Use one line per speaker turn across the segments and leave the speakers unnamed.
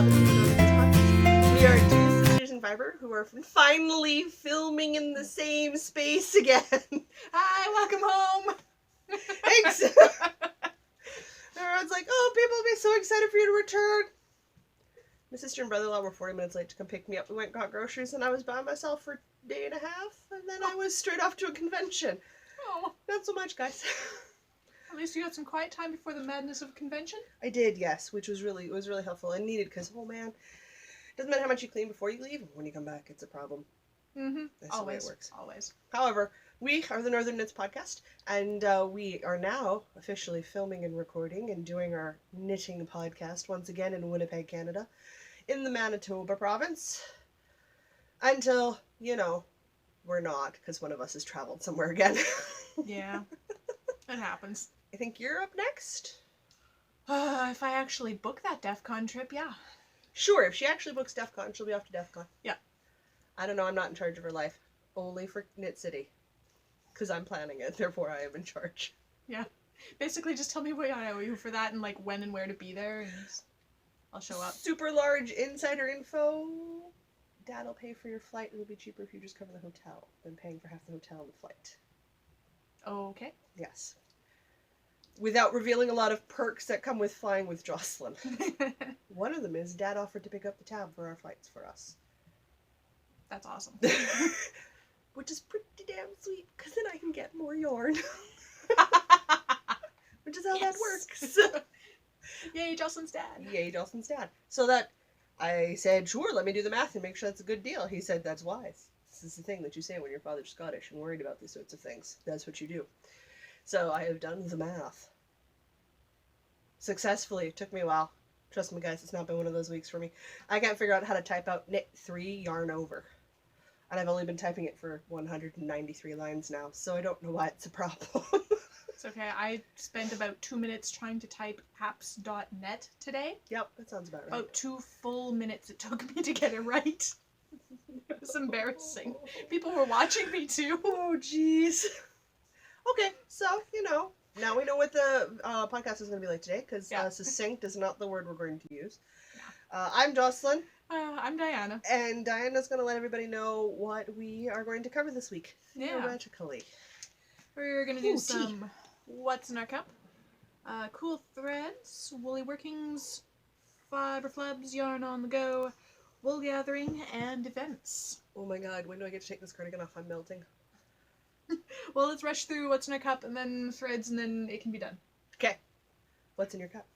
welcome to the Northern Podcast. We are two sisters in Fiber who are finally filming in the same space again.
Hi, welcome home.
Thanks. Everyone's like, oh, people will be so excited for you to return. My sister and brother-in-law were 40 minutes late to come pick me up. We went and got groceries, and I was by myself for a day and a half, and then I was straight off to a convention.
Oh,
Not so much, guys.
at least you got some quiet time before the madness of convention.
I did, yes, which was really helpful and needed because, oh man, doesn't matter how much you clean before you leave, when you come back, it's a problem.
Mm-hmm.
That's the way it works.
Always.
However, we are the Northern Knits Podcast, and we are now officially filming and recording and doing our knitting podcast once again in Winnipeg, Canada, in the Manitoba province, until, we're not, because one of us has traveled somewhere again.
Yeah, it happens.
I think you're up next?
If I actually book that DEF CON trip, yeah.
Sure, if she actually books DEF CON, she'll be off to DEF CON.
Yeah.
I don't know, I'm not in charge of her life. Only for Knit City. Because I'm planning it, therefore I am in charge.
Yeah. Basically, just tell me what I owe you for that and, when and where to be there, and I'll show up.
Super large insider info. Dad'll pay for your flight. It'll be cheaper if you just cover the hotel than paying for half the hotel and the flight.
Okay.
Yes. Without revealing a lot of perks that come with flying with Jocelyn. One of them is Dad offered to pick up the tab for our flights for us.
That's awesome.
Which is pretty damn sweet, because then I can get more yarn. Which is how that works.
Yay, Jocelyn's dad.
Yay, Jocelyn's dad. So that I said, sure, let me do the math and make sure that's a good deal. He said, that's wise. This is the thing that you say when your father's Scottish and worried about these sorts of things. That's what you do. So I have done the math. Successfully. It took me a while. Trust me, guys, it's not been one of those weeks for me. I can't figure out how to type out knit 3, yarn over. And I've only been typing it for 193 lines now, so I don't know why it's a problem.
It's okay. I spent about 2 minutes trying to type apps.net today.
Yep, that sounds about right.
About 2 full minutes it took me to get it right. It was embarrassing. People were watching me too.
Oh, jeez. Okay, so, now we know what the podcast is going to be like today, because succinct is not the word we're going to use. I'm Jocelyn.
I'm Diana.
And Diana's going to let everybody know what we are going to cover this week.
Yeah.
Theoretically.
We're going to do some What's in Our Cup, cool threads, woolly workings, fiber flubs, yarn on the go, wool gathering, and events.
Oh my god, when do I get to take this cardigan off? I'm melting.
Well, let's rush through What's in Our Cup and then threads, and then it can be done.
Okay. What's in your cup?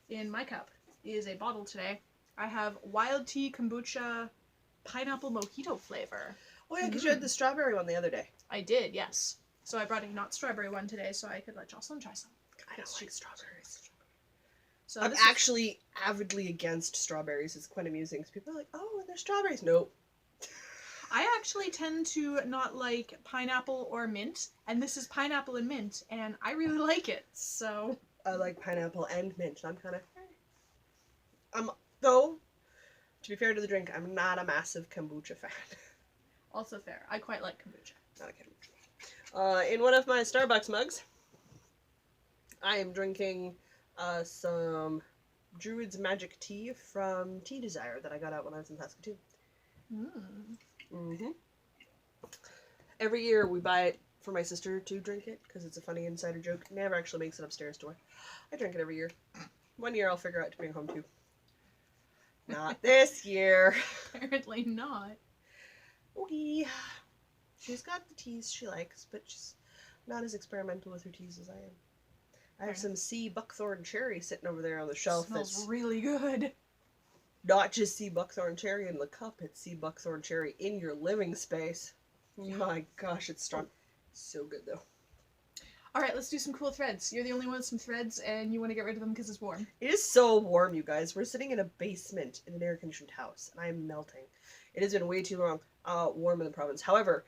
In my cup is a bottle today. I have wild tea kombucha pineapple mojito flavor.
Oh yeah, because you had the strawberry one the other day.
I did, yes. So I brought a not strawberry one today so I could let Jocelyn try some.
I don't like strawberries.
So
I'm actually avidly against strawberries. It's quite amusing because people are like, oh, there's strawberries. Nope.
I actually tend to not like pineapple or mint, and this is pineapple and mint, and I really like it, so...
I like pineapple and mint, and I'm kind of... Though, to be fair to the drink, I'm not a massive kombucha fan.
Also fair. I quite like kombucha.
Not a kombucha fan. In one of my Starbucks mugs, I am drinking some Druid's Magic Tea from Tea Desire that I got out when I was in Saskatoon. Mm-hmm. Every year we buy it for my sister to drink it because it's a funny insider joke. Never actually makes it upstairs to her. I drink it every year. One year I'll figure out to bring home too. Not this year.
Apparently not.
Okay. She's got the teas she likes, but she's not as experimental with her teas as I am. I have some sea buckthorn cherry sitting over there on the shelf.
It smells really good.
Not just sea buckthorn cherry in the cup, it's sea buckthorn cherry in your living space. My gosh, it's strong. So good though.
Alright, let's do some cool threads. You're the only one with some threads and you want to get rid of them because it's warm.
It is so warm, you guys. We're sitting in a basement in an air-conditioned house, and I am melting. It has been way too long warm in the province. However,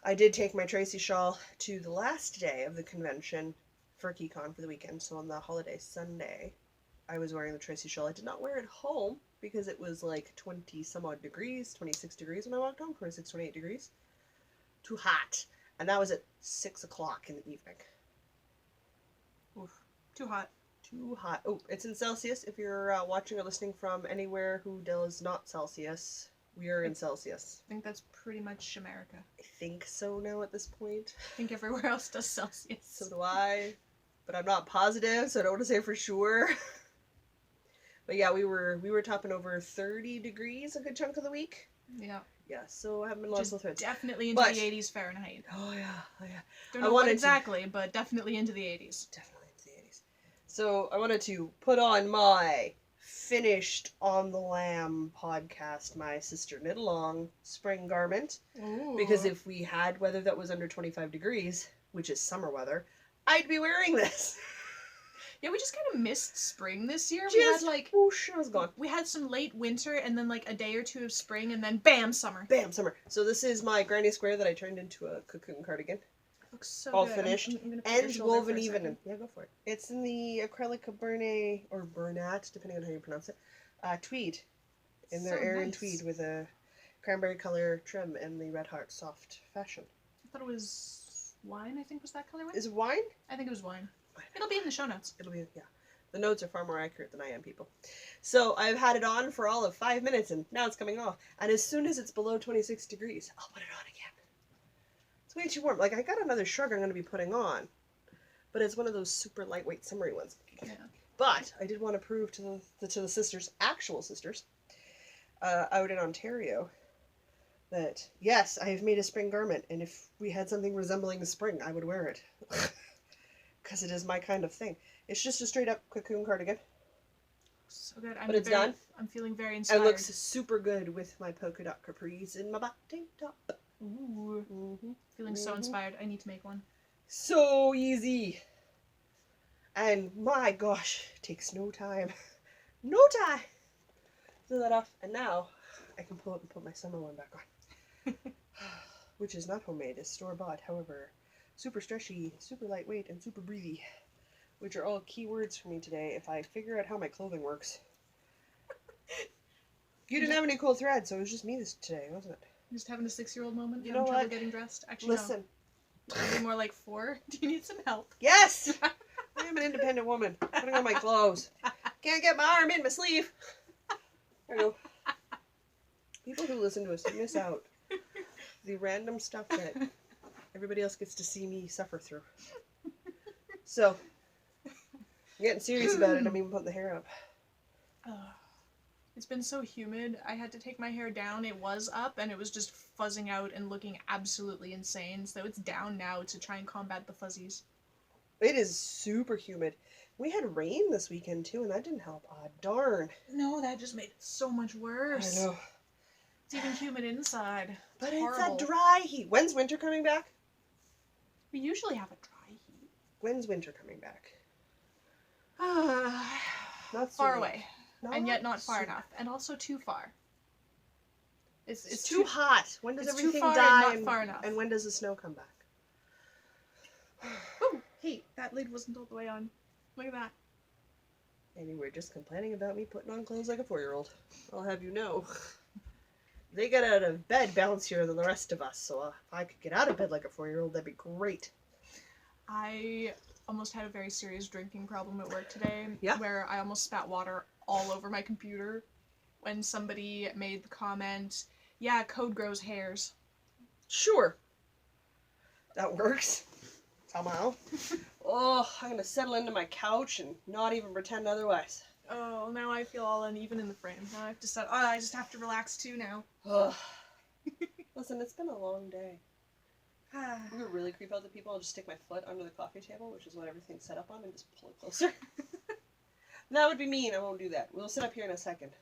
I did take my Tracy shawl to the last day of the convention for KeyCon for the weekend, so on the holiday Sunday, I was wearing the Tracy shawl. I did not wear it home because it was like 20 some odd degrees, 26 degrees when I walked home, 26, 28 degrees. Too hot. And that was at 6 o'clock in the evening.
Oof. Too hot.
Too hot. Oh, it's in Celsius. If you're watching or listening from anywhere who does not Celsius, we are in Celsius.
I think that's pretty much America.
I think so now at this point.
I think everywhere else does Celsius.
So do I. But I'm not positive, so I don't want to say for sure. But yeah, we were topping over 30 degrees a good chunk of the week.
Yeah.
Yeah, so I haven't been lost with it.
Definitely into the 80s Fahrenheit.
Oh yeah.
Don't know what exactly, but definitely into the 80s.
Definitely into the 80s. So I wanted to put on my finished On the Lamb podcast, my sister knit along spring garment.
Ooh.
Because if we had weather that was under 25 degrees, which is summer weather, I'd be wearing this.
Yeah, we just kind of missed spring this year.
We had whoosh, I was gone.
We had some late winter and then like a day or two of spring and then bam, summer.
Bam, summer. So this is my granny square that I turned into a cocoon cardigan.
Looks so
all
good.
finished
I'm gonna put your
and
shoulder
woven
for a
even.
second.
Yeah, go for it. It's in the acrylic Bernat or Bernat, depending on how you pronounce it. Tweed, in their
So
Aran
nice.
tweed with a cranberry color trim and the Red Heart soft fashion.
I thought it was wine, I think was that colorway?
Is it wine?
I think it was wine. It'll be in the show notes.
It'll be, yeah. The notes are far more accurate than I am, people. So I've had it on for all of 5 minutes and now it's coming off. And as soon as it's below 26 degrees, I'll put it on again. It's way too warm. Like, I got another shrug I'm going to be putting on. But it's one of those super lightweight summery ones.
Yeah.
But I did want to prove to the sisters, actual sisters, out in Ontario, that yes, I have made a spring garment, and if we had something resembling spring, I would wear it. Because it is my kind of thing. It's just a straight up cocoon cardigan.
So good.
But it's done.
I'm feeling very inspired.
It looks super good with my polka dot capris and my batte top.
Ooh.
Mm-hmm.
Feeling so inspired. I need to make one.
So easy. And my gosh, it takes no time. No time. Fill that off. And now I can pull it and put my summer one back on. Which is not homemade, it's store-bought. However, super stretchy, super lightweight, and super breathy. Which are all key words for me today if I figure out how my clothing works. You didn't have any cool thread, so it was just me today, wasn't it?
Just having a 6-year-old moment.
You
having
know
trouble
what?
getting dressed. Actually,
Listen.
no. Maybe more like 4. Do you need some help?
Yes! I am an independent woman. Putting on my clothes. Can't get my arm in my sleeve. There you go. People who listen to us miss out. The random stuff that everybody else gets to see me suffer through. So, I'm getting serious about it. I'm even putting the hair up.
It's been so humid. I had to take my hair down. It was up and it was just fuzzing out and looking absolutely insane. So it's down now to try and combat the fuzzies.
It is super humid. We had rain this weekend too, and that didn't help. Ah, darn.
No, that just made it so much worse.
I know.
It's even humid inside.
But
horrible.
it's a dry heat. When's winter coming back?
We usually have a dry heat.
When's winter coming back?
Not
so
far
late.
away. And yet not far enough. And also too far.
It's too hot. When does
it's too
everything
far
die?
and not far enough.
And when does the snow come back?
Ooh, hey, that lid wasn't all the way on. Look at that.
And you were just complaining about me putting on clothes like a 4-year-old. I'll have you know. They get out of bed bouncier than the rest of us, so if I could get out of bed like a 4-year-old, that'd be great.
I almost had a very serious drinking problem at work today.
Yeah?
Where I almost spat water all over my computer when somebody made the comment, yeah, code grows hairs.
Sure. That works. Somehow. Oh, I'm gonna settle into my couch and not even pretend otherwise.
Oh, now I feel all uneven in the frame. Now I have to set. Oh, I just have to relax too now.
Ugh. Listen, it's been a long day. I'm gonna really creep out the people. I'll just stick my foot under the coffee table, which is what everything's set up on, and just pull it closer. That would be mean. I won't do that. We'll sit up here in a second.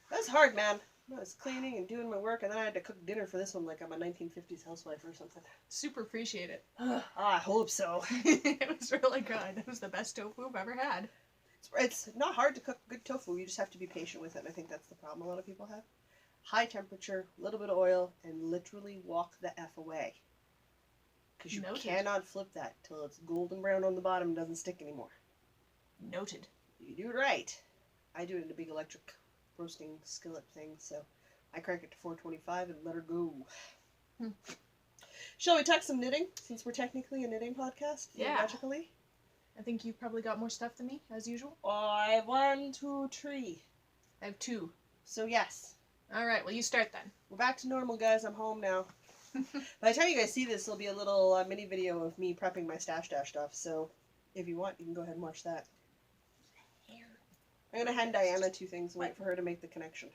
That's hard, man. I was cleaning and doing my work, and then I had to cook dinner for this one like I'm a 1950s housewife or something.
Super appreciate it.
I hope so.
It was really good. It was the best tofu I've ever had.
It's not hard to cook good tofu. You just have to be patient with it, and I think that's the problem a lot of people have. High temperature, a little bit of oil, and literally walk the F away. Because you
Noted.
cannot flip that till it's golden brown on the bottom and doesn't stick anymore.
Noted.
You do it right. I do it in a big electric roasting skillet thing, so I crank it to 425 and let her go. Shall we talk some knitting, since we're technically a knitting podcast?
Yeah.
Magically?
I think you've probably got more stuff than me, as usual.
I have 1, 2, 3.
I have 2.
So yes.
Alright, well you start then.
We're back to normal, guys. I'm home now. By the time you guys see this, there'll be a little mini video of me prepping my Stash Dash stuff. So if you want, you can go ahead and watch that. I'm going to hand Diana 2 things and wait for her to make the connection.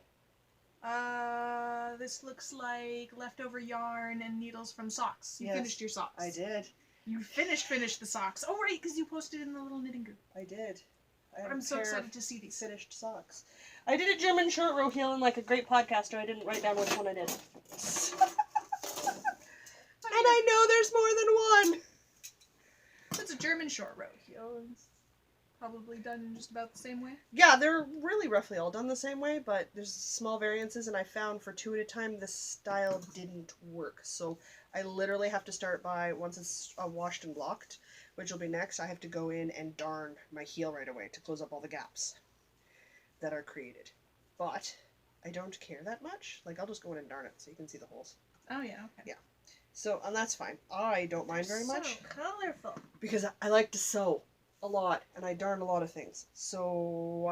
This looks like leftover yarn and needles from socks. You
Yes,
finished your socks.
I did.
You finished the socks. Oh, right, because you posted in the little knitting group.
I did. I have
I'm
a
so
pair
excited
of
to see these.
finished socks. I did a German short row heel, and like a great podcaster, I didn't write down which one I did. And I know there's more than one!
It's a German short row heel. It's probably done just about the same way.
Yeah, they're really roughly all done the same way, but there's small variances, and I found for 2 at a time this style didn't work. So I literally have to start by, once it's washed and blocked, which will be next, I have to go in and darn my heel right away to close up all the gaps that are created. But I don't care that much. Like, I'll just go in and darn it so you can see the holes.
Oh, yeah, okay.
Yeah. So, and that's fine. I don't mind very much.
So colorful.
Because I like to sew a lot, and I darn a lot of things. So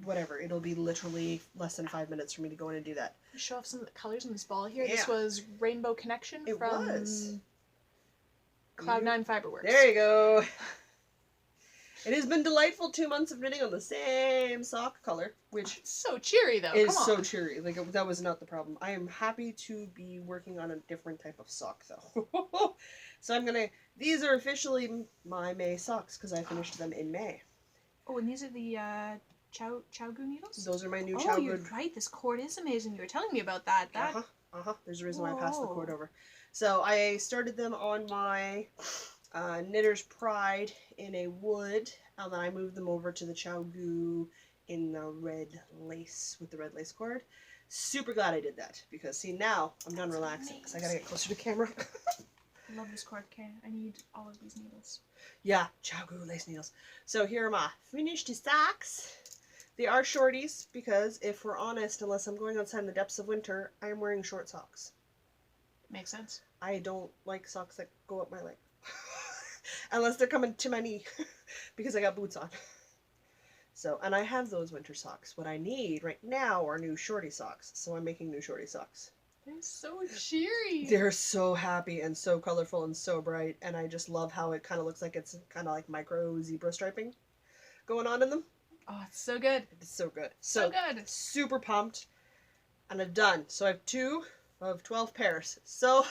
whatever, it'll be literally less than 5 minutes for me to go in and do that.
Show off some of the colors in this ball here.
Yeah.
This was Rainbow Connection
It
from
was.
Cloud9 Fiberworks.
There you go. It has been delightful 2 months of knitting on the same sock color, which
It's so cheery though.
is
Come on.
so cheery. Like, that was not the problem. I am happy to be working on a different type of sock, though. So these are officially my May socks, because I finished them in May.
Oh, and these are the Chow-Gu needles?
Those are my new
Oh, you're
Childhood.
right. This cord is amazing. You were telling me about that.
There's a reason why I passed the cord
Whoa.
over. So I started them on my Knitter's Pride in a wood, and then I moved them over to the Chow-Gu in the red lace, with the red lace cord. Super glad I did that, because see, now I'm done
That's
relaxing, because I gotta get closer to camera.
I love this cord. Okay, I need all of these needles.
Yeah, Chow-Gu lace needles. So here are my finished socks. They are shorties, because if we're honest, unless I'm going outside in the depths of winter, I am wearing short socks.
Makes sense.
I don't like socks that go up my leg. Unless they're coming to my knee, because I got boots on. So, and I have those winter socks. What I need right now are new shorty socks, so I'm making new shorty socks.
They're so cheery.
They're so happy and so colorful and so bright, and I just love how it kind of looks like it's kind of like micro zebra striping going on in them.
Oh, it's so good.
It's so good.
So good.
Super pumped, and I'm done. So I have 2 of 12 pairs. So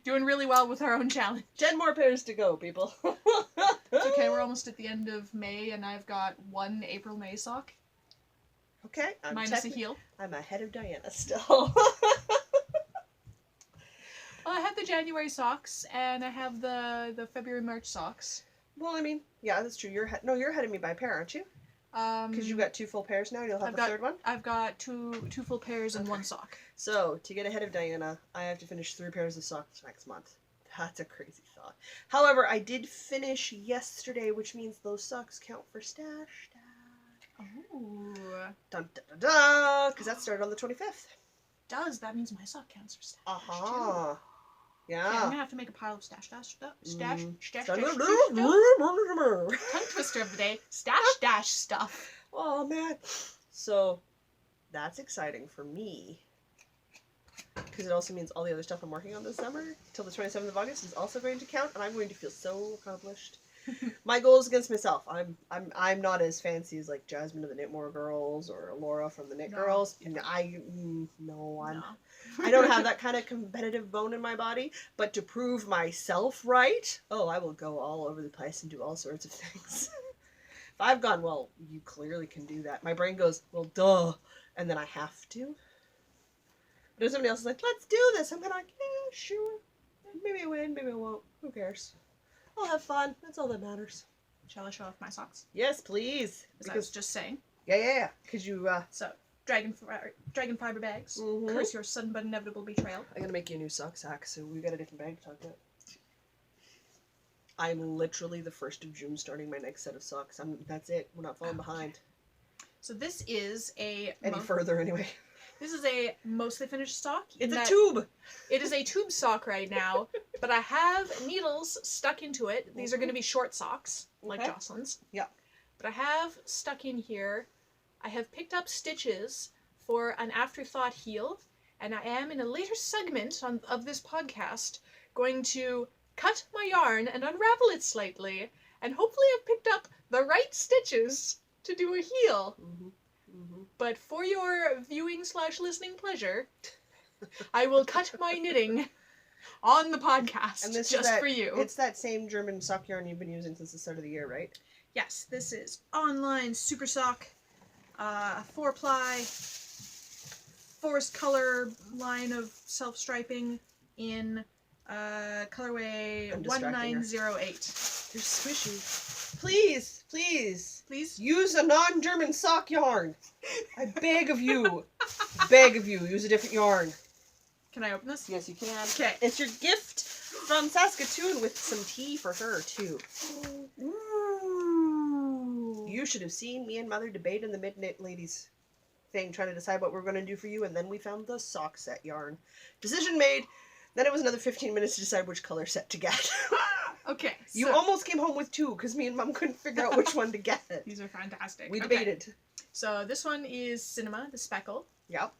Doing really well with our own challenge.
10 more pairs to go, people.
It's okay, we're almost at the end of May, and I've got 1 April-May sock.
Okay,
Minus a heel.
I'm ahead of Diana still.
Well, I have the January socks, and I have the February-March socks.
Well, I mean, yeah, that's true. You're ahead of me by a pair, aren't you? Because you've got 2 full pairs now, and you'll have a third one.
I've got two full pairs and 1 sock.
So, to get ahead of Diana, I have to finish 3 pairs of socks next month. That's a crazy thought. However, I did finish yesterday, which means those socks count for Stash Dash.
Oh.
Dun dun dun dun! Because that started on the 25th.
Does that means my sock counts for stash?
Uh-huh.
Yeah. Okay, I'm
Yeah.
gonna have to make a pile of stash stuff. Stash stuff. Tongue
Oh,
twister of the day. Stash stuff.
man. So, that's exciting for me. Because it also means all the other stuff I'm working on this summer till the 27th of August is also going to count, and I'm going to feel so accomplished. My goals against myself. I'm not as fancy as like Jasmine of the Knitmore Girls or Laura from the Knit
No.
Girls. And I don't have that kind of competitive bone in my body. But to prove myself right, I will go all over the place and do all sorts of things. If I've gone, well, you clearly can do that. My brain goes, well, duh, and then I have to. But if somebody else is like, let's do this, I'm kind of like, yeah, sure. Maybe I win, maybe I won't. Who cares? I'll have fun. That's all that matters.
Shall I show off my socks?
Yes, please.
As I was just saying.
Yeah. Because you,
So, dragon fiber bags.
Mhm.
Curse your sudden but inevitable betrayal.
I gotta make you a new sock sack, so we've got a different bag to talk about. I'm literally the 1st of June starting my next set of socks. That's it. We're not falling behind
So this is a
any further anyway.
This is a mostly finished sock.
It's a tube.
It is a tube sock right now, but I have needles stuck into it. These are going to be short socks, like
Okay.
Jocelyn's.
Yeah.
But I have stuck in here, I have picked up stitches for an afterthought heel, and I am in a later segment of this podcast going to cut my yarn and unravel it slightly, and hopefully I've picked up the right stitches to do a heel. But for your viewing/listening pleasure, I will cut my knitting on the podcast
And this
just
is that,
for you.
It's that same German sock yarn you've been using since the start of the year, right?
Yes, this is Online Super Sock, 4-ply, forest color line of self-striping in colorway
I'm distracting her.
1908.
They're squishy. Please, please,
Please?
use a non-German sock yarn. I beg of you. Beg of you, use a different yarn.
Can I open this?
Yes, you can.
Okay.
It's your gift from Saskatoon with some tea for her, too.
Ooh.
You should have seen me and Mother debate in the Midnight Ladies thing, trying to decide what we're going to do for you, and then we found the sock set yarn. Decision made. Then it was another 15 minutes to decide which color set to get.
Okay.
You
so-
almost came home with two, because me and Mom couldn't figure out which one to get.
These are fantastic.
We
Okay.
debated.
So this one is Cinema, the speckle.
Yep,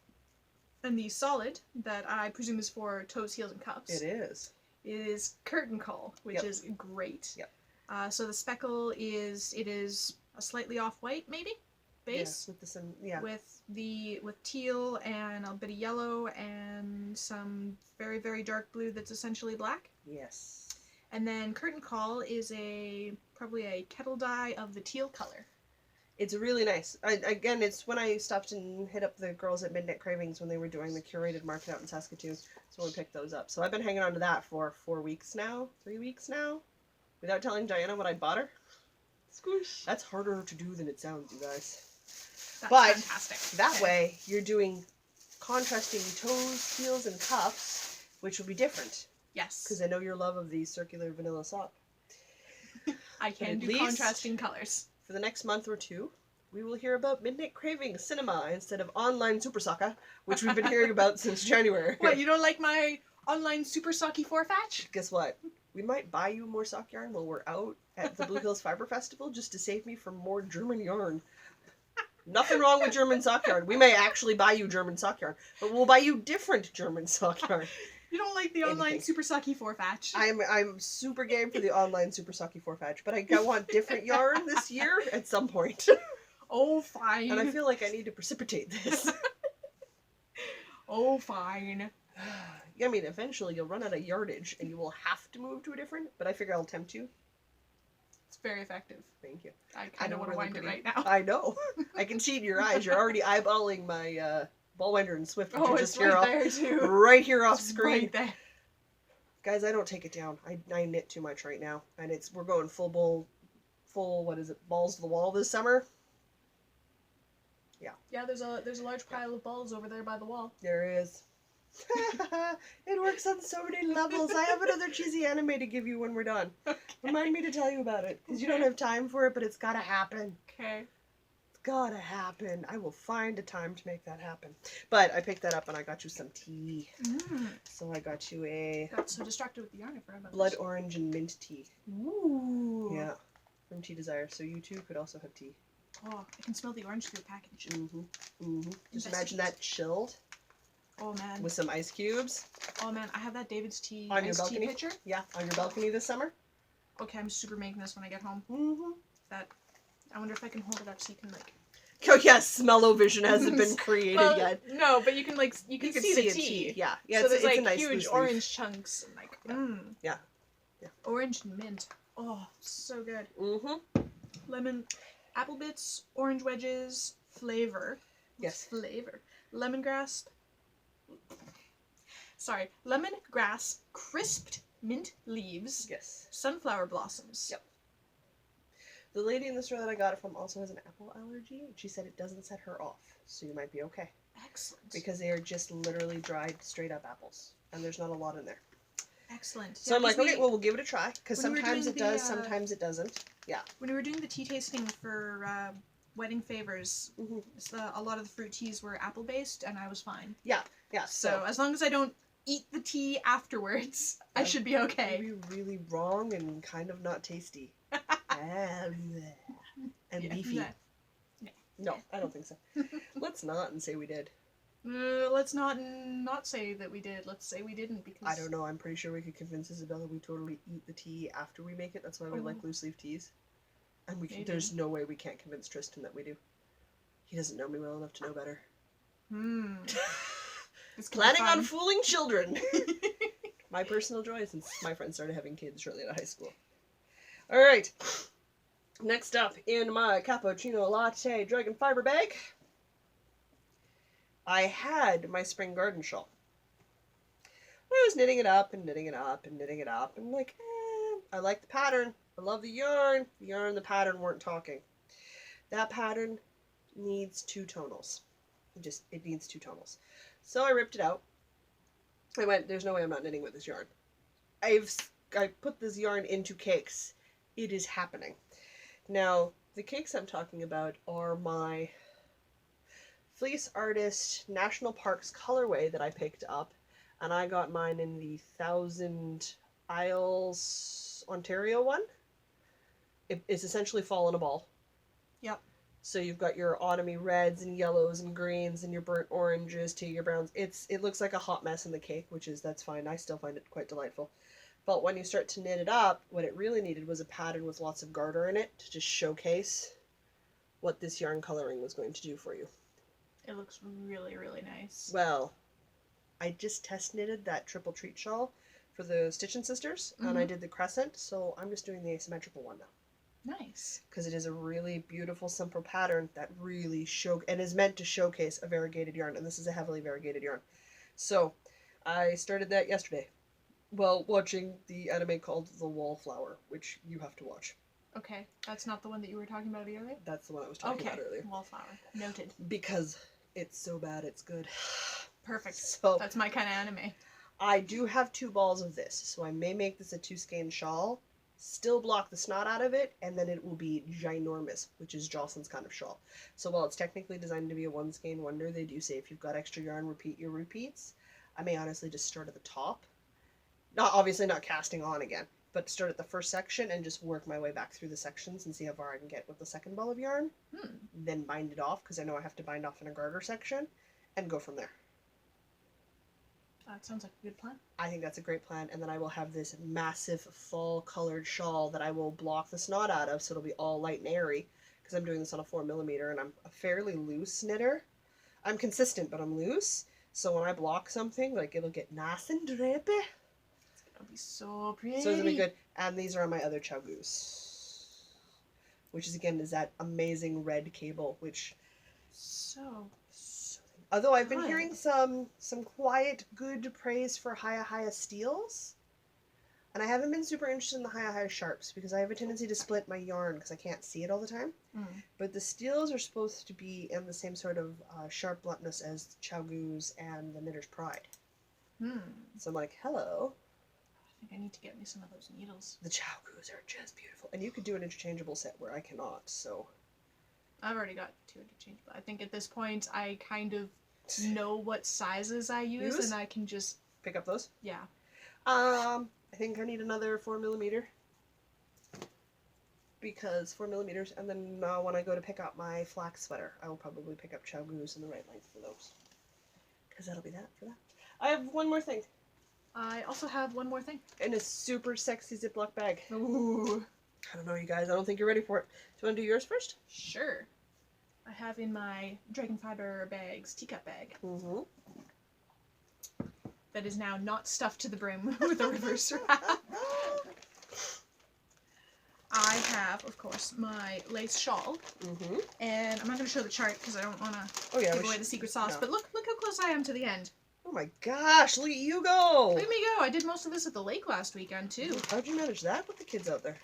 And the solid, that I presume is for toes, heels, and cuffs,
it is.
is Curtain Call, which
Yep.
is great.
Yep.
So the speckle is a slightly off-white, maybe, base,
Yeah, with the yeah.
with teal and a bit of yellow and some very, very dark blue that's essentially black.
Yes.
And then Curtain Call is probably a kettle dye of the teal color.
It's really nice. Again, it's when I stopped and hit up the girls at Midnight Cravings when they were doing the curated market out in Saskatoon. So we picked those up. So I've been hanging on to that for 4 weeks now, 3 weeks now, without telling Diana what I bought her.
Squish.
That's harder to do than it sounds, you guys.
That's
But
fantastic.
That
Okay.
way, you're doing contrasting toes, heels, and cuffs, which will be different.
Yes.
Because I know your love of the circular vanilla sock.
I can
at
do
least-
contrasting colors.
For the next month or two, we will hear about Midnight Cravings Cinema instead of Online Super Soccer, which we've been hearing about since January.
What, you don't like my Online Super Socky Forfatch?
Guess what? We might buy you more sock yarn while we're out at the Blue Hills Fiber Festival just to save me from more German yarn. Nothing wrong with German sock yarn. We may actually buy you German sock yarn, but we'll buy you different German sock yarn.
You don't like the Online
Anything.
Super Socky Forfatch?
I'm super game for the Online Super Socky Forfatch, but I want different yarn this year at some point.
Oh, fine.
And I feel like I need to precipitate this.
Oh, fine.
I mean, eventually you'll run out of yardage and you will have to move to a different, but I figure I'll tempt you.
It's very effective.
Thank you.
I kind
know
of want to
really
wind it
pretty.
right now.
I know. I can see it in your eyes. You're already eyeballing my Ballwinder and Swift, which
Oh,
are
it's
just here
right
off,
there, too.
right here off
It's
screen.
Right there.
Guys, I don't take it down. I knit too much right now, and we're going full what is it, balls to the wall this summer.
Yeah, there's a large pile of balls over there by the wall.
There is. It works on so many levels. I have another cheesy anime to give you when we're done. Remind me to tell you about it, because you don't have time for it, but it's gotta happen.
Okay.
It's gotta happen. I will find a time to make that happen. But I picked that up and I got you some tea. So I got you a
Got so distracted with the yarn, I forgot about
blood
this.
orange and mint tea.
Ooh.
Yeah, from Tea Desire. So you too could also have tea.
Oh, I can smell the orange through the package.
Just imagine that chilled
Oh man.
with some ice cubes.
Oh man, I have that David's tea
On your
iced tea
balcony?
pitcher.
Yeah, on your balcony this summer.
Okay, I'm super making this when I get home. That I wonder if I can hold it up so you can like.
Oh yeah, smell-o-vision hasn't been created
Well,
yet.
no, but you can like you can see the
a
tea.
Yeah, yeah.
So
it's,
there's
it's
like
a nice
huge
loose leaf.
orange chunks and like
Yeah. Yeah.
Orange and mint. Oh, so good.
Mm-hmm.
Lemon, apple bits, orange wedges, flavor.
Yes.
Flavor. Lemongrass. Sorry, lemongrass, crisped mint leaves,
Yes.
sunflower blossoms.
Yep. The lady in the store that I got it from also has an apple allergy. She said it doesn't set her off, so you might be okay.
Excellent.
Because they are just literally dried, straight up apples, and there's not a lot in there.
Excellent.
So I'm like, okay, well, we'll give it a try, because
when we were
sometimes
doing
it does,
the,
sometimes it doesn't. Yeah.
When we were doing the tea tasting for wedding favors.
Mhm.
A lot of the fruit teas were apple based, and I was fine.
Yeah.
So as long as I don't eat the tea afterwards, I should be okay.
Really, really wrong and kind of not tasty. and
Yeah,
beefy.
nah.
No, I don't think so. Let's not and say we did.
Let's not say that we did. Let's say we didn't, because
I don't know. I'm pretty sure we could convince Isabella we totally eat the tea after we make it. That's why we like loose leaf teas. And we can, there's no way we can't convince Tristan that we do. He doesn't know me well enough to know better. Planning on fooling children. My personal joy since my friends started having kids shortly out of high school. All right. Next up in my cappuccino latte dragon fiber bag, I had my spring garden shawl. I was knitting it up and knitting it up and knitting it up, and like, I like the pattern. I love the yarn. The yarn and the pattern weren't talking. That pattern needs 2 tonals. It needs 2 tonals. So I ripped it out. I went, there's no way I'm not knitting with this yarn. I put this yarn into cakes. It is happening. Now, the cakes I'm talking about are my Fleece Artist National Parks colorway that I picked up, and I got mine in the Thousand Isles, Ontario one. It's essentially fall in a ball.
Yep.
So you've got your autumny reds and yellows and greens and your burnt oranges to your browns. It looks like a hot mess in the cake, that's fine. I still find it quite delightful. But when you start to knit it up, what it really needed was a pattern with lots of garter in it to just showcase what this yarn coloring was going to do for you.
It looks really, really nice.
Well, I just test knitted that triple treat shawl for the Stitchin' Sisters, and I did the crescent, so I'm just doing the asymmetrical one now.
Nice.
Because it is a really beautiful, simple pattern that really and is meant to showcase a variegated yarn, and this is a heavily variegated yarn. So, I started that yesterday, while watching the anime called The Wallflower, which you have to watch.
Okay, that's not the one that you were talking about earlier?
That's the one I was talking about earlier.
Wallflower. Noted.
Because it's so bad, it's good.
Perfect.
So
that's my kind of anime.
I do have 2 balls of this, so I may make this a 2-skein shawl, still block the snot out of it, and then it will be ginormous, which is Jocelyn's kind of shawl. So while it's technically designed to be a 1-skein wonder, they do say if you've got extra yarn, repeat your repeats. I may honestly just start at the top. Obviously not casting on again, but start at the first section and just work my way back through the sections and see how far I can get with the second ball of yarn. Then bind it off, because I know I have to bind off in a garter section, and go from there.
That sounds like a good plan.
I think that's a great plan, and then I will have this massive fall-colored shawl that I will block the snot out of, so it'll be all light and airy, because I'm doing this on a 4mm, and I'm a fairly loose knitter. I'm consistent, but I'm loose, so when I block something, like, it'll get nice and drippy.
It's gonna be so pretty.
So it's gonna be good. And these are on my other Chow Goose, which is, again, is that amazing red cable, which... Although I've been hearing some quiet, good praise for Hiya steels, and I haven't been super interested in the Hiya sharps because I have a tendency to split my yarn because I can't see it all the time. But the steels are supposed to be in the same sort of sharp bluntness as the Chow Goose and the Knitter's Pride. So I'm like, hello.
I think I need to get me some of those needles.
The Chow Goose are just beautiful, and you could do an interchangeable set where I cannot. So
I've already got 2 interchangeable. I think at this point I kind of know what sizes I use, and I can just
pick up those.
Yeah.
I think I need another 4mm because 4mm, and then when I go to pick up my flax sweater, I will probably pick up Chow Goose in the right length for those, because that'll be that for that. I have one more thing.
I also have one more thing.
In a super sexy Ziploc bag.
Ooh.
I don't know, you guys. I don't think you're ready for it. Do you want to do yours first?
Sure. I have in my Dragon Fiber Bags teacup bag. That is now not stuffed to the brim with a reverse wrap. I have, of course, my lace shawl. And I'm not going to show the chart because I don't want to give away the secret sauce. No. But look how close I am to the end.
Oh my gosh, look at you go!
Look at me go. I did most of this at the lake last weekend, too.
How'd you manage that with the kids out there?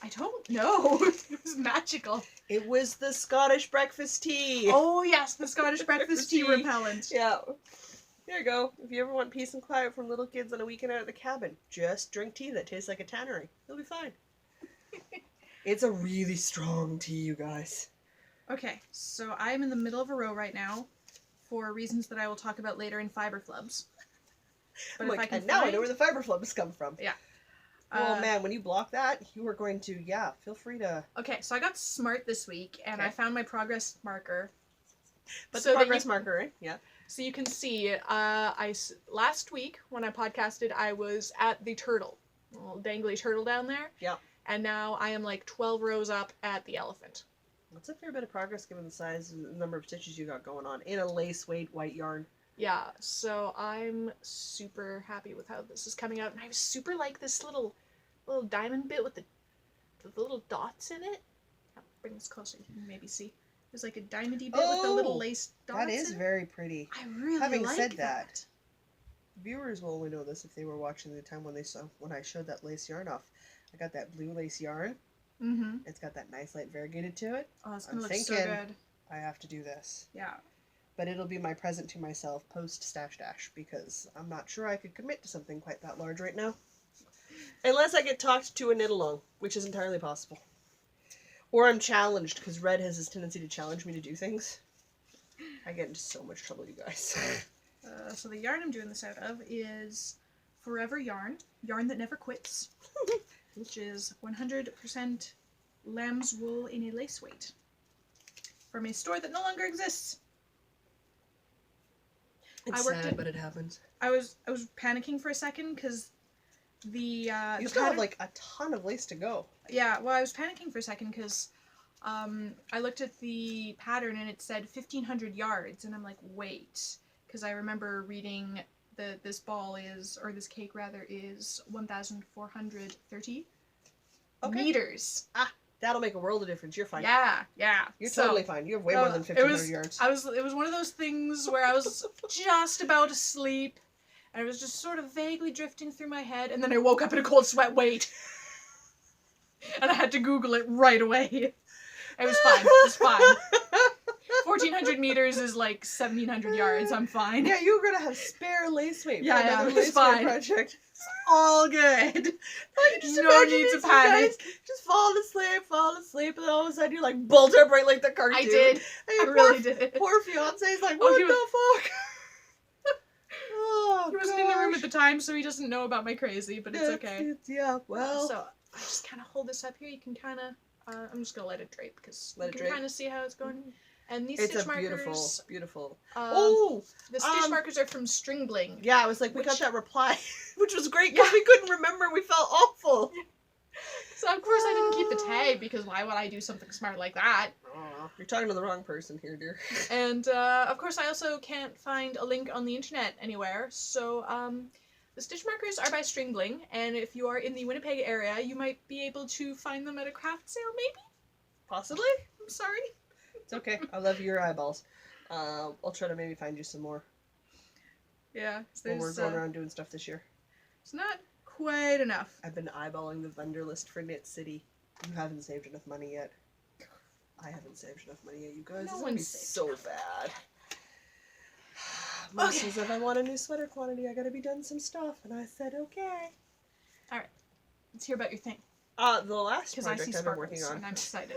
I don't know. It was magical.
It was the Scottish breakfast tea.
Oh, yes, the Scottish breakfast tea repellent.
Yeah. There you go. If you ever want peace and quiet from little kids on a weekend out at the cabin, just drink tea that tastes like a tannery. You'll be fine. It's a really strong tea, you guys.
Okay, so I'm in the middle of a row right now for reasons that I will talk about later in fiber flubs. But
I'm
if I can
and now I
find...
know where the fiber flubs come from.
Yeah.
Well, man, when you block that, you are going to, feel free to...
Okay, so I got smart this week, and I found my progress marker.
But
so
the progress
that
marker, right? Yeah.
So you can see, last week when I podcasted, I was at the turtle. Little dangly turtle down there.
Yeah.
And now I am like 12 rows up at the elephant.
That's a fair bit of progress given the size and the number of stitches you got going on in a lace weight white yarn.
Yeah, so I'm super happy with how this is coming out. And I was super like this little diamond bit with the little dots in it. I'll bring this closer, you can maybe see. There's like a diamondy bit with the little lace dots
That is
in it.
very pretty.
I really
Having
like
said that, viewers will only know this if they were watching the time when I showed that lace yarn off. I got that blue lace yarn.
Mm-hmm.
It's got that nice light variegated to it.
Oh, it's gonna look so good.
I have to do this.
Yeah.
But it'll be my present to myself post Stash Dash because I'm not sure I could commit to something quite that large right now. Unless I get talked to a knit along, which is entirely possible. Or I'm challenged because Red has this tendency to challenge me to do things. I get into so much trouble, you guys.
So the yarn I'm doing this out of is Forever Yarn that never quits, which is 100% lamb's wool in a lace weight from a store that no longer exists.
It's sad, but it happens.
I was panicking for a second because you
still have like a ton of lace to go.
Yeah, well, I was panicking for a second because I looked at the pattern and it said 1,500 yards, and I'm like, wait, because I remember reading that this cake is 1,430 meters.
That'll make a world of difference. You're fine.
Yeah.
You're totally fine. You have way more than 1,500 yards.
It was one of those things where I was just about to sleep, and it was just sort of vaguely drifting through my head, and then I woke up in a cold sweat. Wait. And I had to Google it right away. It was fine. It was fine. 1,400 meters is like 1,700 yards. I'm fine.
Yeah, you were gonna have spare lace weight.
Yeah, it's fine.
Project.
It's all good.
No need to panic. Just fall asleep, and all of a sudden you're like bolt upright like the cartoon.
I did. I really did.
Poor fiance's like, what the fuck?
He wasn't in the room at the time, so he doesn't know about my crazy, but it's okay.
Well.
So I just kind of hold this up here. You can kind of, I'm just going to let it drape because you can kind of see how it's going. And these stitch markers.
Beautiful.
The stitch markers are from String Bling.
Yeah, I was like, we got that reply, which was great because we couldn't remember. We felt awful.
So of course I didn't keep the tag because why would I do something smart like that?
You're talking to the wrong person here, dear.
And of course I also can't find a link on the internet anywhere. So the stitch markers are by String Bling, and if you are in the Winnipeg area, you might be able to find them at a craft sale, maybe?
Possibly?
I'm sorry.
It's okay. I love your eyeballs. I'll try to maybe find you some more.
Yeah.
When we're going around doing stuff this year.
It's not quite enough.
I've been eyeballing the vendor list for Knit City. You haven't saved enough money yet. I haven't saved enough money yet, you guys.
No
It's gonna be so bad. Mom says if I want a new sweater quantity, I gotta be done some stuff. And I said, okay.
Alright. Let's hear about your thing.
The last project I've been working on.
And I'm excited.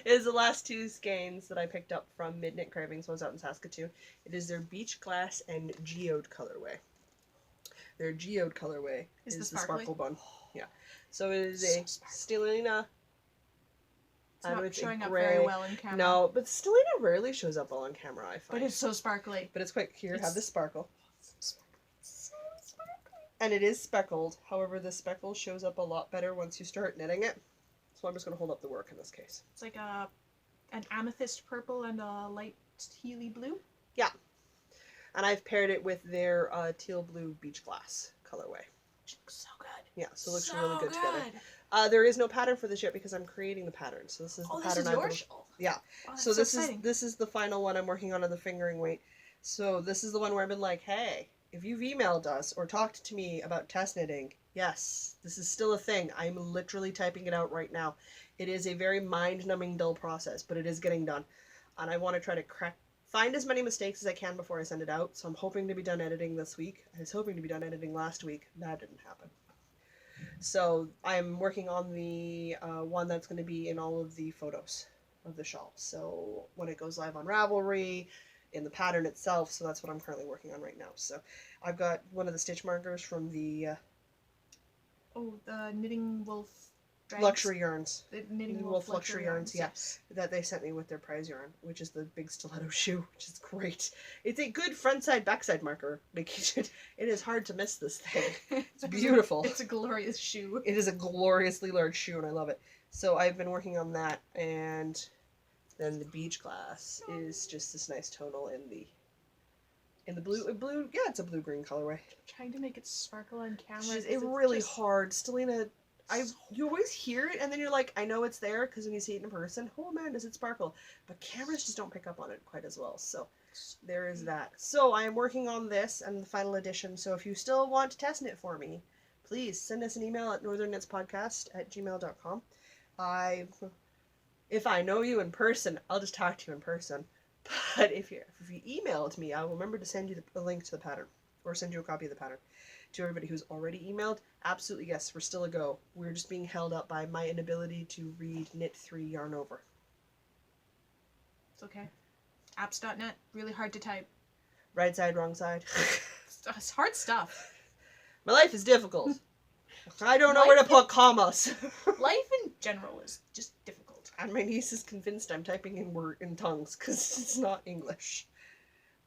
is the last two skeins that I picked up from Midnight Cravings when I was out in Saskatoon. It is their Beach Glass and Geode colorway. Their Geode colorway is the sparkle bun. Yeah. So it is a Stellina.
It's not showing up very well in camera.
No, but Stellina rarely shows up well on camera, I find.
But it's so sparkly.
But it's quite here. Have the sparkle.
So sparkly.
And it is speckled. However, the speckle shows up a lot better once you start knitting it. So I'm just going to hold up the work in this case.
It's like an amethyst purple and a light tealy blue.
Yeah. And I've paired it with their teal blue beach glass colorway.
Which looks so good.
Yeah, so it looks really good together. There is no pattern for this yet because I'm creating the pattern. So this is the pattern.
This is yours?
Yeah.
Oh,
so this is the final one I'm working on the fingering weight. So this is the one where I've been like, hey, if you've emailed us or talked to me about test knitting, yes, this is still a thing. I'm literally typing it out right now. It is a very mind-numbing, dull process, but it is getting done. And I want to try to find as many mistakes as I can before I send it out. So I'm hoping to be done editing this week. I was hoping to be done editing last week. That didn't happen. So I'm working on the one that's going to be in all of the photos. of the shawl. So when it goes live on Ravelry, in the pattern itself, so that's what I'm currently working on right now. So I've got one of the stitch markers from the
The Knitting Wolf Drags?
Luxury Yarns.
The Knitting Wolf
Luxury Yarns, yeah.
yes.
That they sent me with their prize yarn, which is the big stiletto shoe, which is great. It's a good front side, back side marker. Like, it is hard to miss this thing. It's beautiful.
It's a glorious shoe.
It is a gloriously large shoe, and I love it. So I've been working on that, and then the beach glass is just this nice tonal in the blue. Yeah, it's a blue green colorway.
Trying to make it sparkle on camera.
It's really hard, Stellina. You always hear it, and then you're like, I know it's there, because when you see it in person, oh man, does it sparkle? But cameras just don't pick up on it quite as well. So there is that. So I am working on this and the final edition. So if you still want to test knit for me, please send us an email at northernknitspodcast@gmail.com. If I know you in person, I'll just talk to you in person. But if you email it to me, I will remember to send you a link to the pattern, or send you a copy of the pattern. To everybody who's already emailed, absolutely yes, we're still a go. We're just being held up by my inability to read Knit 3 Yarn Over.
It's okay. Apps.net, really hard to type.
Right side, wrong side.
It's hard stuff.
My life is difficult. I don't know where to put commas.
Life in general is just difficult.
And my niece is convinced I'm typing in tongues because it's not English.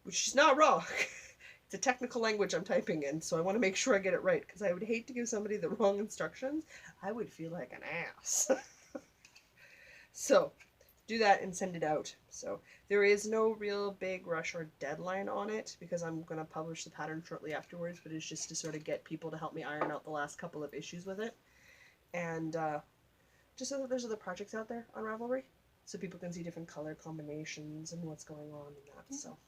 Which is not wrong. It's a technical language I'm typing in, so I want to make sure I get it right, because I would hate to give somebody the wrong instructions. I would feel like an ass. So, do that and send it out. So, there is no real big rush or deadline on it, because I'm going to publish the pattern shortly afterwards, but it's just to sort of get people to help me iron out the last couple of issues with it. And just so that there's other projects out there on Ravelry, so people can see different color combinations and what's going on and that, so.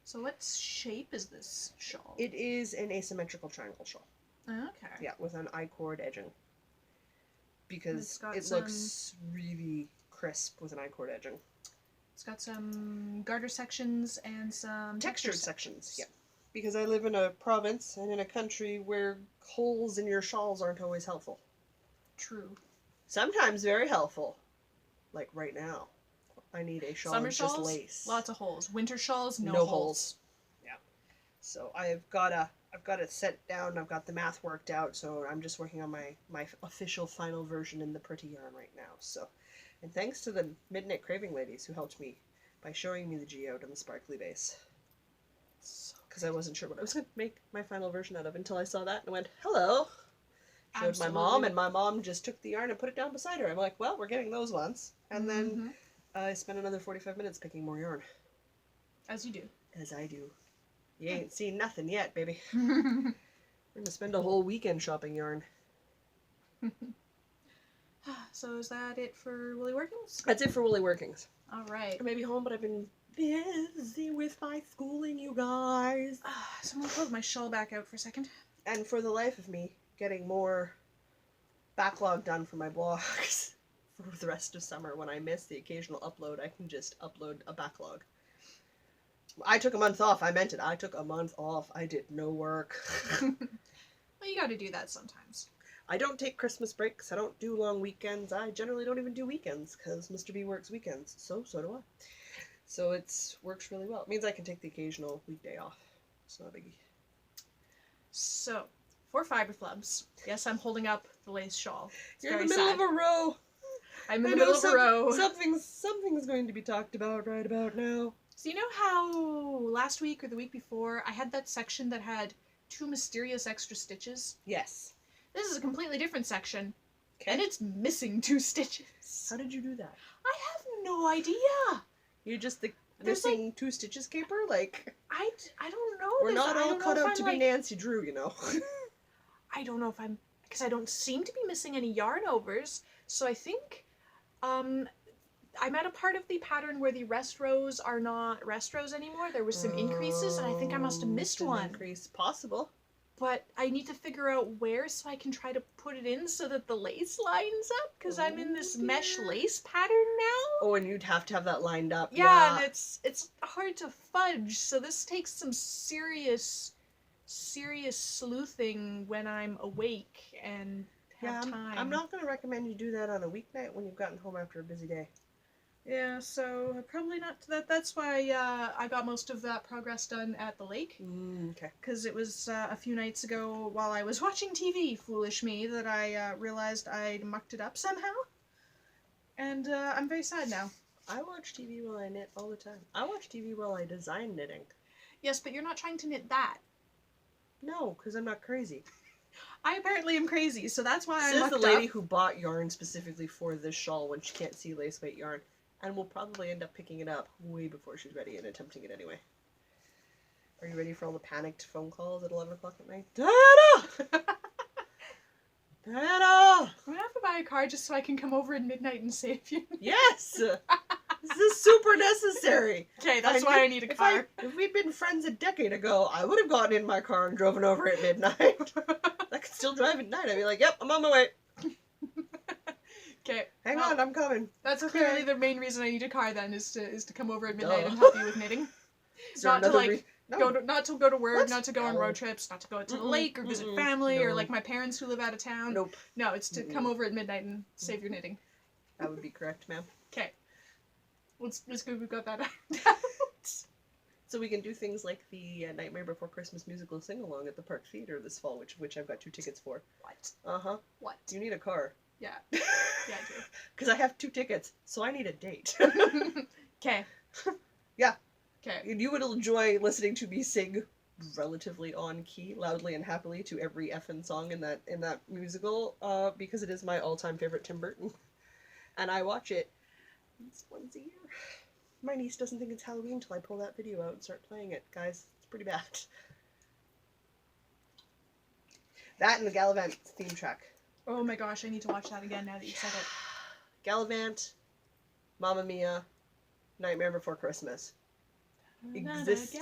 So what shape is this shawl?
It is an asymmetrical triangle shawl.
Okay.
Yeah, with an I-cord edging. Because it
some...
looks really crisp with an I-cord edging.
It's got some garter sections and some
textured sections. Yeah. Because I live in a province and in a country where holes in your shawls aren't always helpful.
True.
Sometimes very helpful. Like right now. I need a shawl
Summer
with
shawls,
just lace.
lots of holes. Winter shawls, no
holes. Yeah. So I've got it set down. I've got the math worked out. So I'm just working on my official final version in the pretty yarn right now. So, and thanks to the Midnight Craving ladies who helped me by showing me the geode and the sparkly base. Because I wasn't sure what I was going to make my final version out of until I saw that and I went, hello. Showed Absolutely. My mom, and my mom just took the yarn and put it down beside her. I'm like, well, we're getting those ones. And then I spent another 45 minutes picking more yarn.
As you do.
As I do. You ain't seen nothing yet, baby. We're going to spend a whole weekend shopping yarn.
So is that it for Woolly Workings?
That's it for Woolly Workings.
All right.
I may be home, but I've been busy with my schooling, you guys.
So I'm going to pull my shawl back out for a second.
And for the life of me, getting more backlog done for my blogs. For the rest of summer, when I miss the occasional upload, I can just upload a backlog. I took a month off. I meant it. I took a month off. I did no work.
Well, you gotta do that sometimes.
I don't take Christmas breaks. I don't do long weekends. I generally don't even do weekends, because Mr. B works weekends. So do I. So it works really well. It means I can take the occasional weekday off. It's not a biggie.
So, for fiber flubs, yes, I'm holding up the lace shawl.
You're in the middle of a row.
I'm in the middle of a row.
Something's going to be talked about right about now.
So you know how last week or the week before I had that section that had 2 mysterious extra stitches?
Yes.
This is a completely different section.
Okay.
And it's missing 2 stitches.
How did you do that?
I have no idea.
You're just the missing like, 2 stitches caper? Like,
I don't know.
We're not all cut out to be Nancy Drew, you know.
I don't know if I'm... Because I don't seem to be missing any yarn overs. So I think... I'm at a part of the pattern where the rest rows are not rest rows anymore. There were some increases, and I think I must have missed one.
Increase possible.
But I need to figure out where so I can try to put it in so that the lace lines up, because I'm in this mesh lace pattern now.
Oh, and you'd have to have that lined up.
Yeah, and it's hard to fudge, so this takes some serious sleuthing when I'm awake and have time.
I'm not going to recommend you do that on a weeknight when you've gotten home after a busy day.
Yeah, so probably not that's why I got most of that progress done at the lake.
Okay.
Because it was a few nights ago while I was watching TV, foolish me, that I realized I'd mucked it up somehow. And I'm very sad now.
I watch TV while I knit all the time. I watch TV while I design knitting.
Yes, but you're not trying to knit that.
No, because I'm not crazy.
I apparently am crazy, so that's why I
Says
mucked
the lady
up.
who bought yarn specifically for this shawl when she can't see lace weight yarn, and will probably end up picking it up way before she's ready and attempting it anyway. Are you ready for all the panicked phone calls at 11 o'clock at night? Diana! Diana!
I'm gonna have to buy a car just so I can come over at midnight and save you.
Yes! This is super necessary.
Okay, that's why I need a car.
If we'd been friends a decade ago, I would have gotten in my car and driven over at midnight. I could still drive at night. I'd be like, yep, I'm on my way.
Okay.
Hang on, I'm coming.
That's
Okay.
clearly the main reason I need a car then, is to come over at midnight
Duh.
and help you with knitting.
Is there
Not to
another
like not to go to work,
What?
not to go on
No.
road trips, not to go to the
Mm-mm,
lake or visit
mm-mm,
family or
no.
like my parents who live out of town.
Nope.
No, it's to
Mm-mm.
come over at midnight and save your knitting.
That would be correct, ma'am.
Okay. Let's good we've got that out.
So we can do things like the Nightmare Before Christmas musical sing-along at the Park Theater this fall, which I've got 2 tickets for.
What?
Uh-huh.
What?
You need a car.
Yeah. Yeah, I
Because I have 2 tickets, so I need a date.
do. Okay.
Yeah.
Okay.
You would enjoy listening to me sing relatively on key, loudly and happily to every effing song in that musical, because it is my all-time favorite Tim Burton, and I watch it at least once a year. My niece doesn't think it's Halloween until I pull that video out and start playing it, guys. It's pretty bad. That and the Gallivant theme track.
Oh my gosh, I need to watch that again now that you said it.
Gallivant, Mamma Mia, Nightmare Before Christmas. Exists.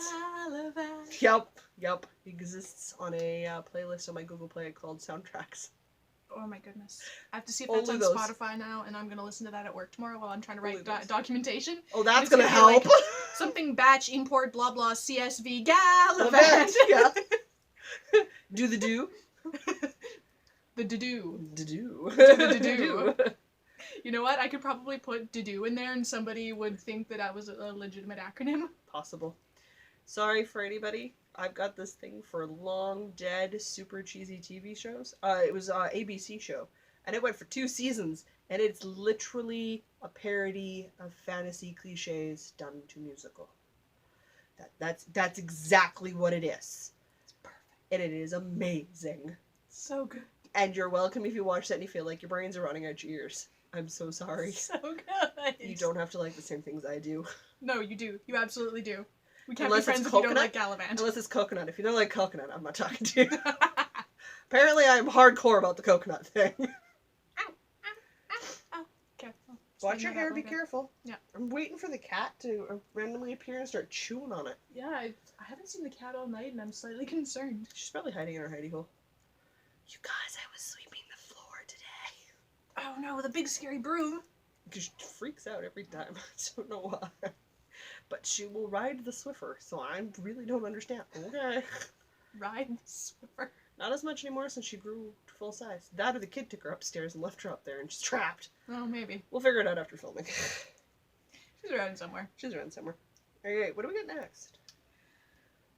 Yep. Exists on a playlist on my Google Play called Soundtracks.
Oh my goodness. I have to see if that's
Only
on
those.
Spotify now, and I'm going to listen to that at work tomorrow while I'm trying to
Only
write
those.
documentation.
Oh, that's
It's
gonna
gonna be
help.
like- Something batch import blah blah CSV Gallivant.
Yeah. Do the do.
The do.
Do.
Do. You know what? I could probably put do in there, and somebody would think that was a legitimate acronym.
Possible. Sorry for anybody. I've got this thing for long dead, super cheesy TV shows. It was an ABC show, and it went for 2 seasons, and it's literally a parody of fantasy cliches done to musical. That's exactly what it is,
It's perfect.
and it is amazing.
So good.
And you're welcome if you watch that and you feel like your brains are running out your ears. I'm so sorry.
So good.
You don't have to like the same things I do.
No, you do. You absolutely do. We can't
Unless
be
it's
friends if you don't
coconut.
like Gallivant.
Unless it's coconut. If you don't like coconut, I'm not talking to you. Apparently, I'm hardcore about the coconut thing.
Okay. well,
Watch your
straighten that
hair,
out
be
later.
careful.
Yeah.
I'm waiting for the cat to randomly appear and start chewing on it.
Yeah, I haven't seen the cat all night, and I'm slightly concerned.
She's probably hiding in her hidey hole. You guys, I was sweeping the floor today.
Oh no, the big scary broom.
She freaks out every time. I don't know why. But she will ride the Swiffer, so I really don't understand. Okay.
Ride the Swiffer.
Not as much anymore since she grew to full size. That or the kid took her upstairs and left her up there and she's trapped.
Oh, maybe.
We'll figure it out after filming.
She's around somewhere.
She's around somewhere. Alright, what do we got next?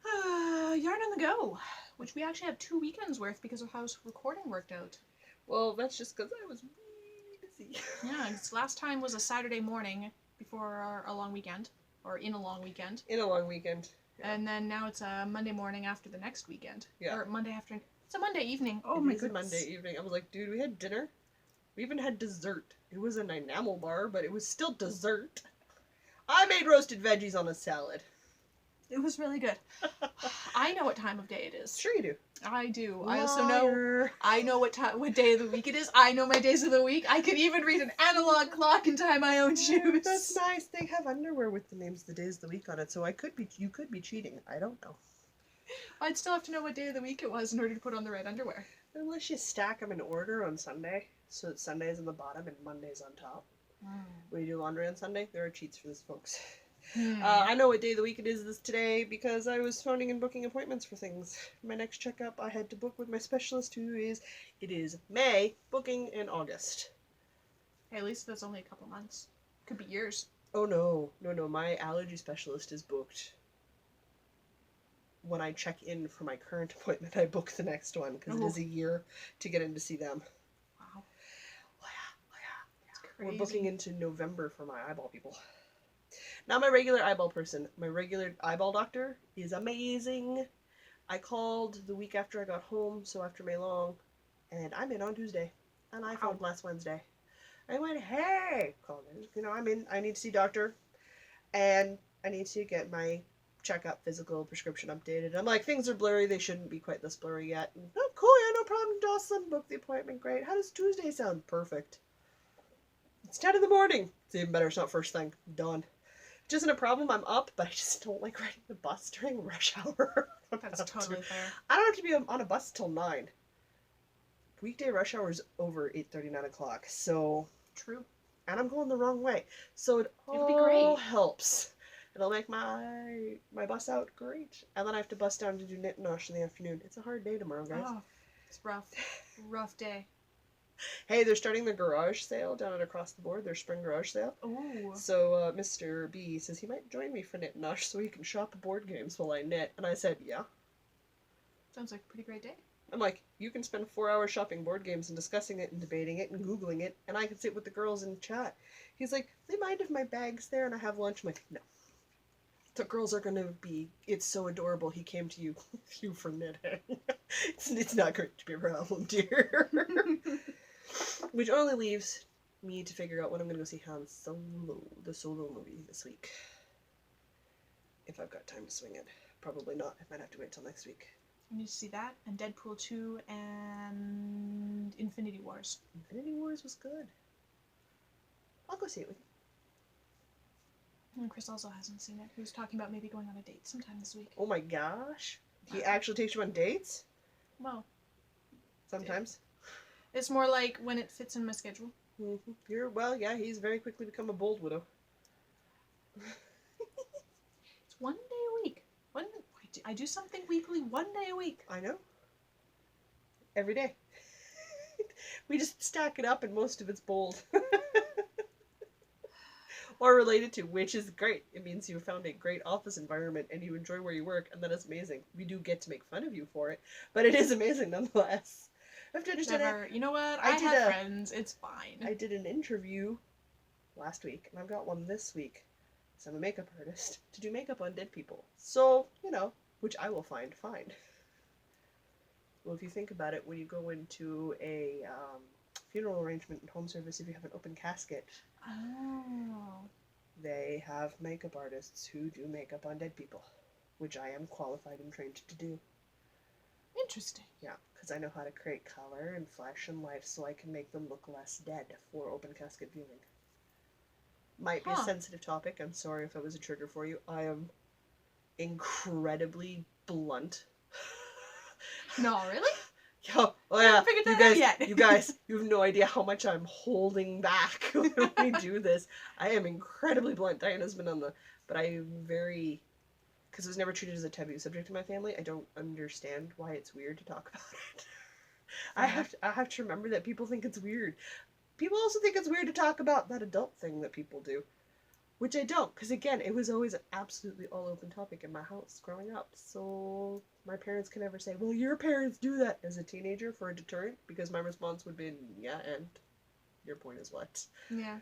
Yarn on the Go, which we actually have 2 weekends worth because of how recording worked out.
Well, that's just because I was really busy.
Yeah, 'cause last time was a Saturday morning before a long weekend, or in a long weekend.
In a long weekend. Yeah.
And then now it's a Monday morning after the next weekend.
Yeah.
Or Monday after. It's a Monday evening. Oh
It
my
is a
goodness.
Monday evening. I was like, dude, we had dinner. We even had dessert. It was an enamel bar, but it was still dessert. I made roasted veggies on a salad.
It was really good. I know what time of day it is.
Sure you do.
I do. I also know.
Liar.
I know what day of the week it is. I know my days of the week. I could even read an analog clock and tie my own shoes.
That's nice. They have underwear with the names of the days of the week on it, so you could be cheating. I don't know.
I'd still have to know what day of the week it was in order to put on the right underwear.
Unless you stack them in order on Sunday, so that Sunday's on the bottom and Monday's on top. When you do laundry on Sunday, there are cheats for this, folks. I know what day of the week it is this today because I was phoning and booking appointments for things. My next checkup I had to book with my specialist it is May, booking in August.
Hey, at least that's only a couple months. Could be years.
Oh no, no, my allergy specialist is booked. When I check in for my current appointment, I book the next one because it is a year to get in to see them.
Wow.
Oh yeah.
That's crazy.
We're booking into November for my eyeball people. Not my regular eyeball person. My regular eyeball doctor is amazing. I called the week after I got home, so after May Long, and I'm in on Tuesday. And I phoned last Wednesday. I went, hey, called in. You know, I'm in. I need to see doctor, and I need to get my checkup, physical, prescription updated. I'm like, things are blurry. They shouldn't be quite this blurry yet. And, oh, cool. Yeah, no problem, Dawson. Book the appointment. Great. How does Tuesday sound? Perfect. It's 10 in the morning. It's even better. It's not first thing. Done. Which isn't a problem. I'm up, but I just don't like riding the bus during rush hour.
That's totally fair.
I don't have to be on a bus till 9. Weekday rush hour is over 8:30, 9 o'clock. So
True.
And I'm going the wrong way. So
It'll be great.
Helps. It'll make my bus out great. And then I have to bus down to do knit and wash in the afternoon. It's a hard day tomorrow, guys.
Oh, it's rough. Rough day.
Hey, they're starting their garage sale down at Across the Board, their spring garage sale.
Ooh.
So Mr. B says he might join me for knit and wash so he can shop board games while I knit. And I said, yeah.
Sounds like a pretty great day.
I'm like, you can spend 4 hours shopping board games and discussing it and debating it and Googling it, and I can sit with the girls and chat. He's like, they mind if my bag's there and I have lunch? I'm like, no. The girls are going to be, it's so adorable he came to you for knitting. It's not going to be a problem, dear. Which only leaves me to figure out when I'm going to go see Han Solo, the Solo movie this week. If I've got time to swing it. Probably not. I might have to wait till next week.
I need to see that, and Deadpool 2, and Infinity Wars.
Infinity Wars was good. I'll go see it with you.
And Chris also hasn't seen it. He was talking about maybe going on a date sometime this week.
Oh my gosh. He actually takes you on dates?
Well,
Sometimes.
it's more like when it fits in my schedule.
Yeah, he's very quickly become a bold widow.
It's 1 day a week. I do something weekly 1 day a week.
I know. Every day. We just stack it up and most of it's bold. Or related to, which is great. It means you found a great office environment and you enjoy where you work, and that is amazing. We do get to make fun of you for it, but it is amazing nonetheless. I have to understand it.
You know what? I have friends. It's fine.
I did an interview last week, and I've got one this week. So I'm a makeup artist to do makeup on dead people. So, which I will find fine. Well, if you think about it, when you go into a funeral arrangement and home service, if you have an open casket, they have makeup artists who do makeup on dead people, which I am qualified and trained to do.
Interesting.
Yeah, because I know how to create color and flesh and life so I can make them look less dead for open casket viewing. Might be a sensitive topic. I'm sorry if it was a trigger for you. I am incredibly blunt.
No, really?
Oh yeah,
you
guys, you have no idea how much I'm holding back when we do this. I am incredibly blunt. Diana's been on but I'm very, because it was never treated as a taboo subject in my family. I don't understand why it's weird to talk about it. I have to remember that people think it's weird. People also think it's weird to talk about that adult thing that people do. Which I don't, because again, it was always an absolutely all open topic in my house growing up. So my parents can never say, well, your parents do that as a teenager for a deterrent, because my response would be, yeah, and your point is what?
Yeah.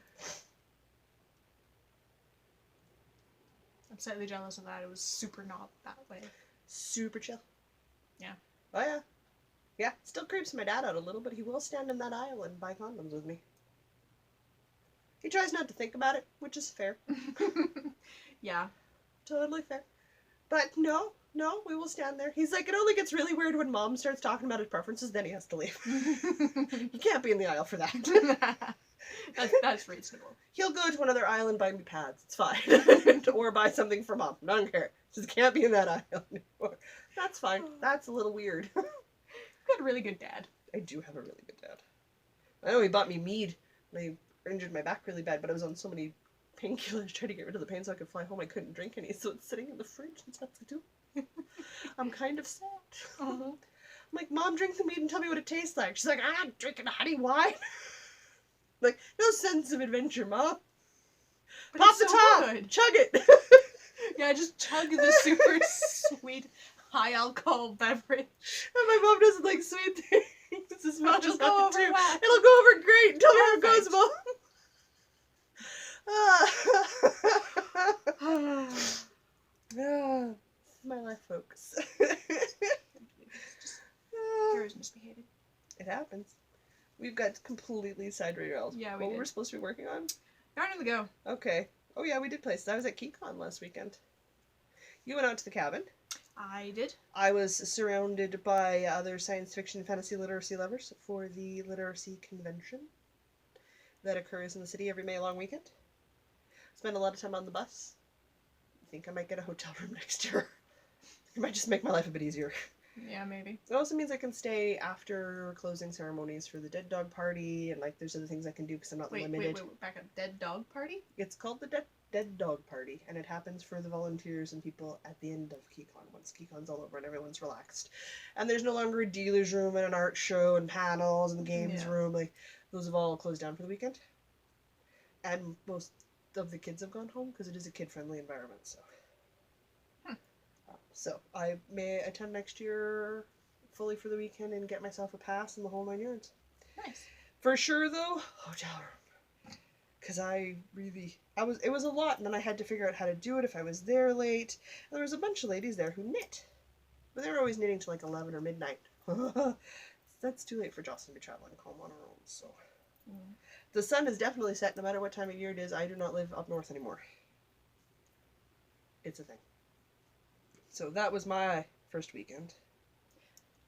I'm slightly jealous of that. It was super not that way.
Super chill.
Yeah.
Oh yeah. Yeah, still creeps my dad out a little, but he will stand in that aisle and buy condoms with me. He tries not to think about it, which is fair.
Yeah.
Totally fair. But no, we will stand there. He's like, it only gets really weird when Mom starts talking about his preferences, then he has to leave. He can't be in the aisle for that.
That's reasonable.
He'll go to another aisle and buy me pads. It's fine. Or buy something for Mom. I don't care. Just can't be in that aisle anymore. That's fine. That's a little weird.
You've got a really good dad.
I do have a really good dad. I know he bought me mead when I injured my back really bad, but I was on so many painkillers trying to get rid of the pain so I could fly home. I couldn't drink any, so it's sitting in the fridge and stuff to do. I'm kind of sad.
Uh-huh.
I'm like, Mom, drink the mead and tell me what it tastes like. She's like, I'm not drinking honey wine. Like, no sense of adventure, Mom.
But
Pop
it's
the
so
top!
good.
Chug it!
Yeah, just chug the super sweet high alcohol beverage.
And my mom doesn't like sweet things as
It'll
much
just
as
go
I
over
do.
well.
It'll go over great. Tell me how it goes,
Perfect.
Mom. This is my life, folks.
Kara's misbehaving.
It happens. We've got completely side derailed.
Yeah, we
What
did.
were we supposed to be working on?
Yarn on the go.
Okay. Oh yeah, we did places. I was at KeyCon last weekend. You went out to the cabin.
I did.
I was surrounded by other science fiction and fantasy literacy lovers for the literacy convention that occurs in the city every May long weekend. Spend a lot of time on the bus. I think I might get a hotel room next year. It might just make my life a bit easier.
Yeah, maybe.
It also means I can stay after closing ceremonies for the dead dog party, and like there's other things I can do because I'm not limited.
Wait. Back up. Dead dog party?
It's called the dead dog party, and it happens for the volunteers and people at the end of KeyCon, once KeyCon's all over and everyone's relaxed. And there's no longer a dealer's room and an art show and panels and the games room. Like those have all closed down for the weekend. And most of the kids have gone home because it is a kid-friendly environment. So I may attend next year fully for the weekend and get myself a pass and the whole 9 yards.
Nice.
For sure, though, hotel room. Because it was a lot, and then I had to figure out how to do it if I was there late. And there was a bunch of ladies there who knit. But they were always knitting till like 11 or midnight. That's too late for Jocelyn to be traveling home on her own, so. The sun is definitely set no matter what time of year it is. I do not live up north anymore. It's a thing. So that was my first weekend.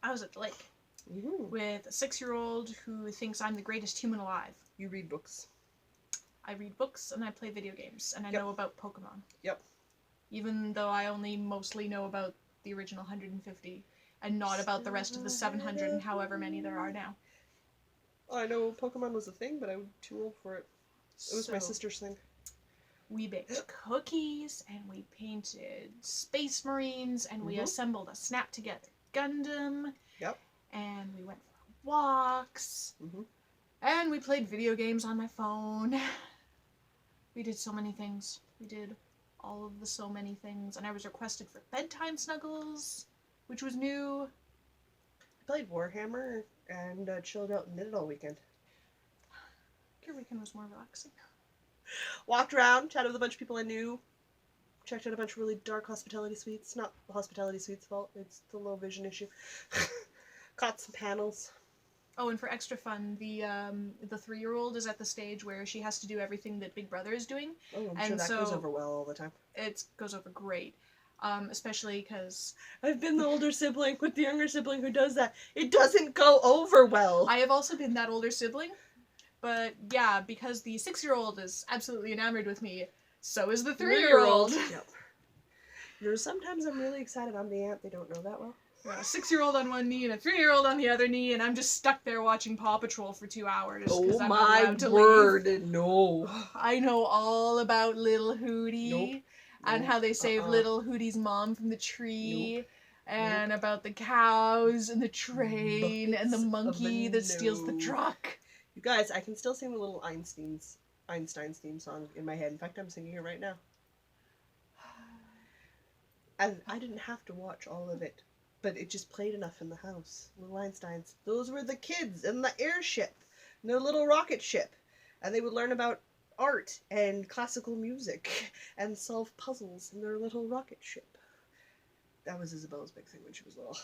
I was at the lake
Mm-hmm.
with a 6-year-old who thinks I'm the greatest human alive.
You read books.
I read books and I play video games and I
Yep.
know about Pokemon.
Yep.
Even though I only mostly know about the original 150 and not about the rest of the 700 and however many there are now.
I know Pokemon was a thing, but I was too old for it. It was my
So,
sister's thing.
We baked cookies and we painted Space Marines and we
Mhm.
assembled a snap together Gundam.
Yep.
And we went for walks.
Mm-hmm.
And we played video games on my phone. We did so many things. We did all of the so many things. And I was requested for bedtime snuggles, which was new.
I played Warhammer and chilled out and knitted all weekend.
Your weekend was more relaxing.
Walked around, chatted with a bunch of people I knew. Checked out a bunch of really dark hospitality suites. Not the hospitality suite's fault, it's the low vision issue. Caught some panels.
Oh, and for extra fun, the 3-year-old is at the stage where she has to do everything that Big Brother is doing.
Oh, I'm
And
sure that goes
so-
over well all the time.
It goes over great. Especially because
I've been the older sibling with the younger sibling who does that. It doesn't go over well.
I have also been that older sibling. But yeah, because the 6-year-old is absolutely enamored with me, so is the 3-year-old.
Yep. Sometimes I'm really excited I'm the aunt they don't know that well.
A 6-year-old on one knee and a 3-year-old on the other knee, and I'm just stuck there watching Paw Patrol for 2 hours. 'Cause
Oh
I'm not
my
allowed to
word,
leave.
no.
I know all about Little Hootie.
Nope.
And
Nope.
how they saved Little Hootie's mom from the tree. And about the cows and the train and the
Buckets of
monkey that steals the
no.
truck.
You guys, I can still sing the little Einstein's theme song in my head. In fact, I'm singing it right now. And I didn't have to watch all of it, but it just played enough in the house. Little Einsteins. Those were the kids in the airship, in their little rocket ship. And they would learn about art and classical music and solve puzzles in their little rocket ship. That was Isabella's big thing when she was little.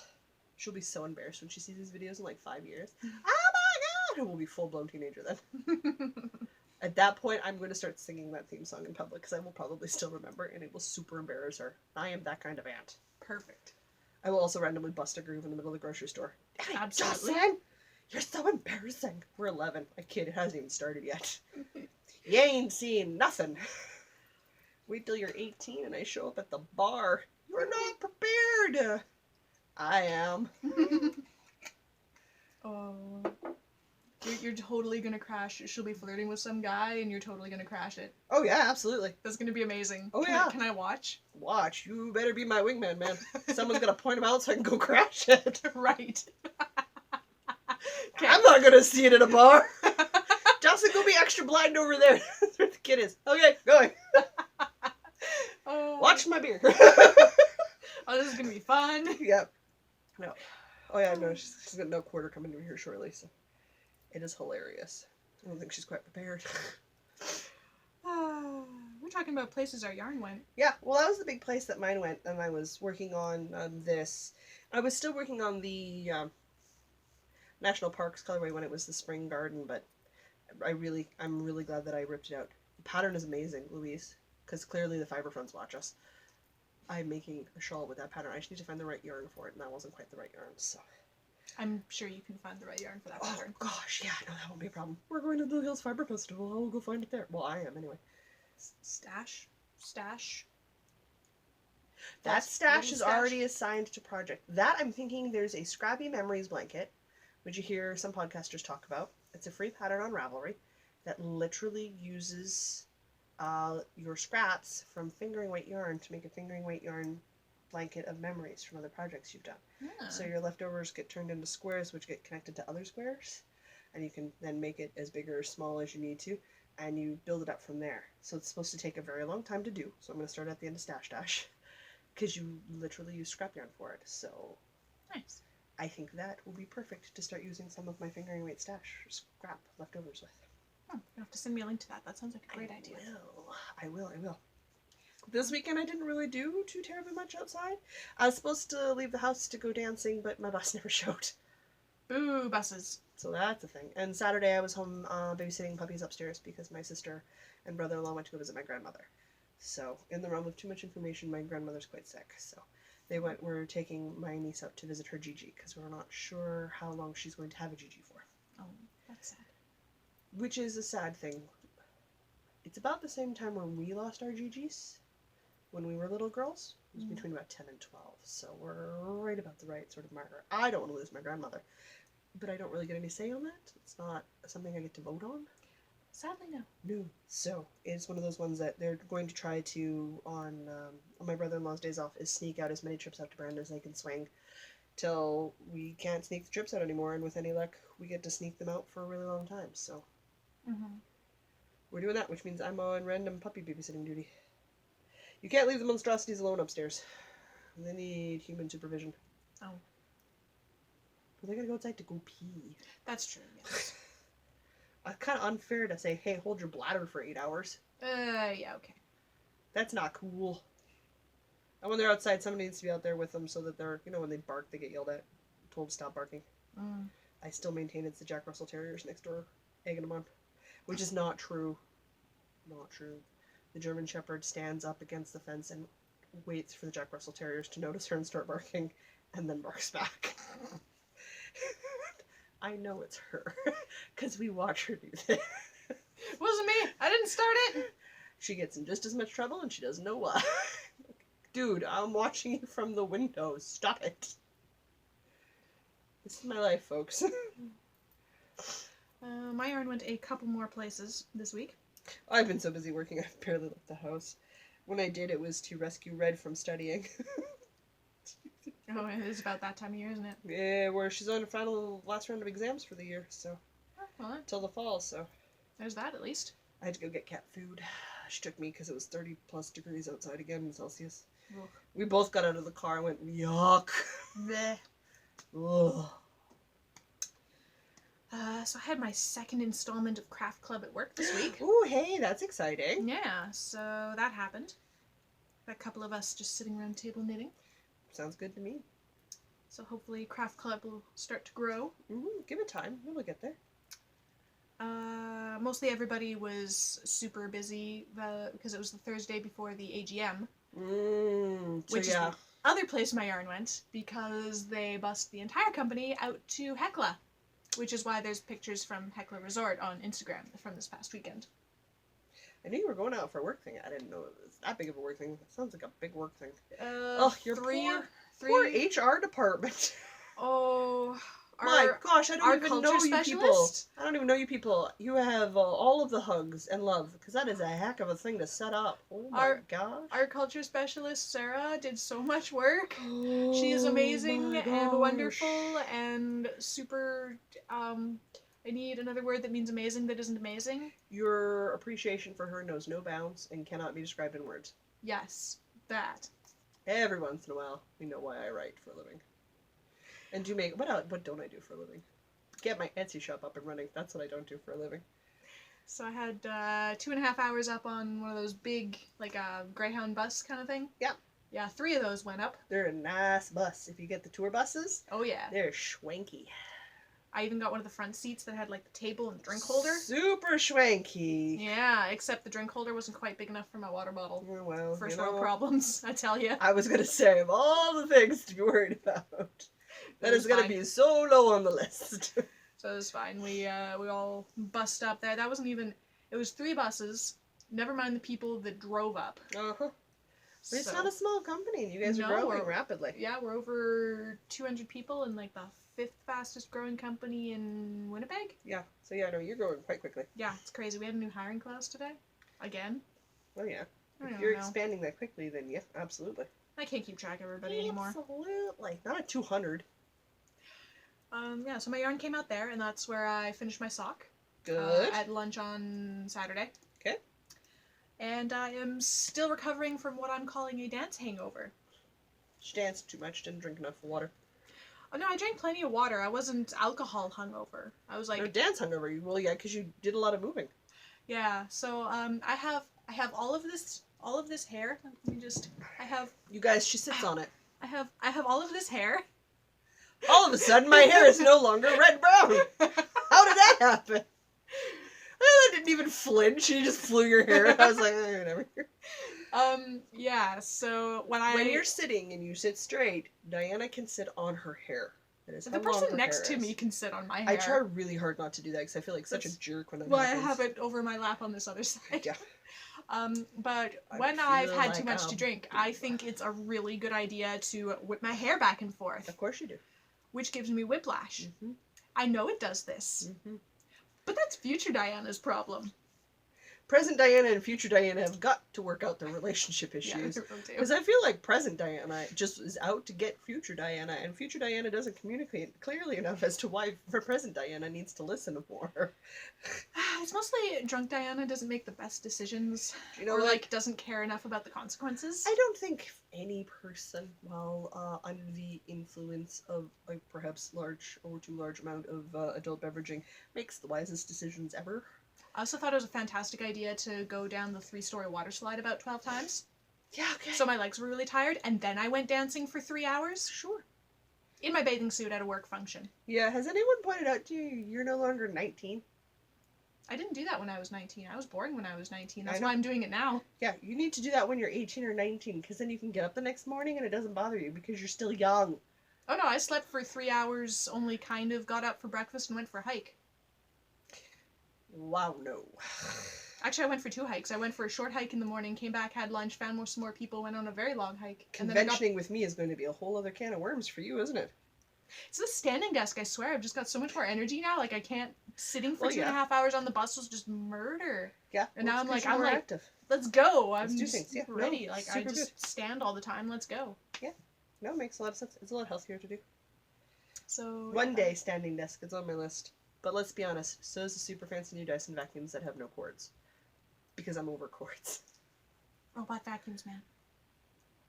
She'll be so embarrassed when she sees these videos in like 5 years. Oh my god! And we'll be full-blown teenager then. At that point, I'm going to start singing that theme song in public because I will probably still remember and it will super embarrass her. I am that kind of aunt.
Perfect.
I will also randomly bust a groove in the middle of the grocery store. Hey,
Absolutely.
Jocelyn, you're so embarrassing. We're 11. I kid, it hasn't even started yet. You ain't seen nothing. Wait till you're 18 and I show up at the bar. You're not prepared. I am.
Oh. You're totally gonna crash. She'll be flirting with some guy and you're totally gonna crash it.
Oh yeah, absolutely.
That's gonna be amazing.
Oh,
Can
yeah.
Can I watch?
Watch. You better be my wingman, man. Someone's gonna point him out so I can go crash it.
Right. Okay.
I'm not gonna see it at a bar. Jocelyn, go be extra blind over there. Kid is. Okay, going.
Oh.
Watch my beer.
Oh, this is gonna be fun.
Yep. No. Oh yeah, no, she's got no quarter coming in here shortly, so it is hilarious. I don't think she's quite prepared.
We're talking about places our yarn went.
Yeah, well, that was the big place that mine went, and I was working on this. I was still working on the National Parks colorway when it was the spring garden, but I'm really glad that I ripped it out. The pattern is amazing, Louise, because clearly the Fiber Friends watch us. I'm making a shawl with that pattern. I just need to find the right yarn for it, and that wasn't quite the right yarn, so.
I'm sure you can find the right yarn for that pattern.
Oh gosh, yeah, no, that won't be a problem. We're going to the Hills Fiber Festival. I'll go find it there. Well, I am anyway.
Stash.
That stash is already assigned to project. That I'm thinking there's a Scrappy Memories blanket, which you hear some podcasters talk about. It's a free pattern on Ravelry that literally uses your scraps from fingering weight yarn to make a fingering weight yarn blanket of memories from other projects you've done.
Yeah.
So your leftovers get turned into squares, which get connected to other squares, and you can then make it as big or small as you need to, and you build it up from there. So it's supposed to take a very long time to do. So I'm going to start at the end of Stash Dash, because you literally use scrap yarn for it. So
Nice.
I think that will be perfect to start using some of my fingering weight stash scrap leftovers with.
Oh, you'll have to send me a link to that. That sounds like a great idea.
I will. This weekend I didn't really do too terribly much outside. I was supposed to leave the house to go dancing, but my bus never showed.
Boo, buses.
So that's a thing. And Saturday I was home babysitting puppies upstairs because my sister and brother-in-law went to go visit my grandmother. So in the realm of too much information, my grandmother's quite sick. So we're taking my niece out to visit her Gigi because we're not sure how long she's going to have a Gigi for.
Oh, that's sad.
Which is a sad thing. It's about the same time when we lost our Gigis, when we were little girls. It was between about 10 and 12, so we're right about the right sort of marker. I don't want to lose my grandmother, but I don't really get any say on that. It's not something I get to vote on.
Sadly, no.
No. So it's one of those ones that they're going to try to, on my brother-in-law's days off, is sneak out as many trips out to Brandon as they can swing till we can't sneak the trips out anymore, and with any luck, we get to sneak them out for a really long time, so.
Mm-hmm.
We're doing that, which means I'm on random puppy babysitting duty. You can't leave the monstrosities alone upstairs. They need human supervision.
Oh.
Well, they gotta go outside to go pee.
That's true, yes.
It's kind of unfair to say, hey, hold your bladder for 8 hours.
Yeah, okay.
That's not cool. And when they're outside, somebody needs to be out there with them so that they're, when they bark, they get yelled at, told to stop barking.
Mm.
I still maintain it's the Jack Russell Terriers next door egging them on. Which is not true. Not true. The German Shepherd stands up against the fence and waits for the Jack Russell Terriers to notice her and start barking, and then barks back. I know it's her, because we watch her do this.
Wasn't me. I didn't start it.
She gets in just as much trouble, and she doesn't know why. Dude, I'm watching you from the window. Stop it. This is my life, folks.
My yarn went a couple more places this week.
I've been so busy working, I've barely left the house. When I did, it was to rescue Red from studying.
Oh, it is about that time of year, isn't it?
Yeah, where she's on her last round of exams for the year, so.
Oh, well,
Till the fall, so.
there's that at least.
I had to go get cat food. She took me because it was 30 plus degrees outside again in Celsius.
Ugh.
We both got out of the car and went, yuck.
Bleh.
Ugh.
So I had my second installment of Craft Club at work this week.
Ooh, hey, that's exciting.
Yeah, so that happened. A couple of us just sitting around the table knitting.
Sounds good to me.
So hopefully Craft Club will start to grow.
Give it time. We'll get there.
Mostly everybody was super busy because it was the Thursday before the AGM. Which is the other place my yarn went because they bussed the entire company out to Hecla. Which is why there's pictures from Hecla Resort on Instagram from this past weekend.
I knew you were going out for a work thing. I didn't know it was that big of a work thing. That sounds like a big work thing. Your poor HR department.
Oh,
my gosh, I don't even know you people.
Specialist?
I don't even know you people. You have all of the hugs and love, because that is a heck of a thing to set up. Oh my gosh.
Our culture specialist, Sarah, did so much work. She is amazing and wonderful and super I need another word that means amazing that isn't amazing.
Your appreciation for her knows no bounds and cannot be described in words.
Yes, that.
Every once in a while, we know why I write for a living. And do make what don't I do for a living? Get my Etsy shop up and running. That's what I don't do for a living.
So I had 2.5 hours up on one of those big, like a Greyhound bus kind of thing.
Yeah.
Yeah, 3 of those went up.
They're a nice bus. If you get the tour buses,
Oh yeah.
they're schwanky.
I even got one of the front seats that had like the table and drink holder.
Super schwanky.
Yeah, except the drink holder wasn't quite big enough for my water bottle.
Oh, well,
First world problems, I tell you.
I was gonna say, of all the things to be worried about, that is gonna be so low on the list.
So it was fine. We all bussed up there. That wasn't even. It was 3 buses. Never mind the people that drove up.
Uh-huh. But it's not a small company. You guys are growing rapidly.
Yeah, we're over 200 people and like the 5th fastest growing company in Winnipeg.
Yeah. So yeah, no, you're growing quite quickly.
Yeah, it's crazy. We had a new hiring class today. Again.
Oh yeah. If you're expanding that quickly, then yeah, absolutely.
I can't keep track of everybody anymore.
Absolutely. Not at 200.
Yeah, so my yarn came out there, and that's where I finished my sock.
Good.
At lunch on Saturday.
Okay.
And I am still recovering from what I'm calling a dance hangover.
She danced too much, didn't drink enough water.
Oh no, I drank plenty of water. I wasn't alcohol hungover. I was like...
No, dance hungover. Well, yeah, because you did a lot of moving.
Yeah, so I have all of this hair. Let me just...
You guys, she sits on it.
I have all of this hair.
All of a sudden, my hair is no longer red-brown. How did that happen? I didn't even flinch. You just flew your hair. I was like, whatever.
Yeah, so when
you're sitting and you sit straight, Diana can sit on her hair. That is
the person next to me can sit on my hair.
I try really hard not to do that because I feel like such a jerk when I'm
Well, I have it over my lap on this other side.
Yeah.
But when I've had too much to drink, I think it's a really good idea to whip my hair back and forth.
Of course you do.
Which gives me whiplash.
Mm-hmm.
I know it does this.
Mm-hmm.
But that's future Diana's problem.
Present Diana and future Diana have got to work out their relationship issues. Because I feel like present Diana just is out to get future Diana, and future Diana doesn't communicate clearly enough as to why present Diana needs to listen more.
It's mostly drunk Diana doesn't make the best decisions, or doesn't care enough about the consequences.
I don't think any person, while under the influence of perhaps large or too large amount of adult beveraging, makes the wisest decisions ever.
I also thought it was a fantastic idea to go down the 3-story water slide about 12 times.
Yeah, okay.
So my legs were really tired, and then I went dancing for 3 hours.
Sure.
In my bathing suit at a work function.
Yeah, has anyone pointed out to you you're no longer 19?
I didn't do that when I was 19. I was born when I was 19. That's why I'm doing it now.
Yeah, you need to do that when you're 18 or 19, because then you can get up the next morning and it doesn't bother you because you're still young.
Oh no, I slept for 3 hours, only kind of got up for breakfast and went for a hike.
Wow, no.
Actually, I went for 2 hikes. I went for a short hike in the morning, came back, had lunch, found some more people, went on a very long hike.
Conventioning with me is going to be a whole other can of worms for you, isn't it?
It's the standing desk, I swear. I've just got so much more energy now. Like, I can't... Sitting for 2.5 hours on the bus was just murder.
Yeah.
And now I'm like,
active.
Let's go. I'm
do things. Yeah,
ready.
No,
I just stand all the time. Let's go.
Yeah. No, it makes a lot of sense. It's a lot healthier to do.
So...
One day, standing desk is on my list. But let's be honest, so is the super fancy new Dyson vacuums that have no cords. Because I'm over cords.
Robot vacuums, man.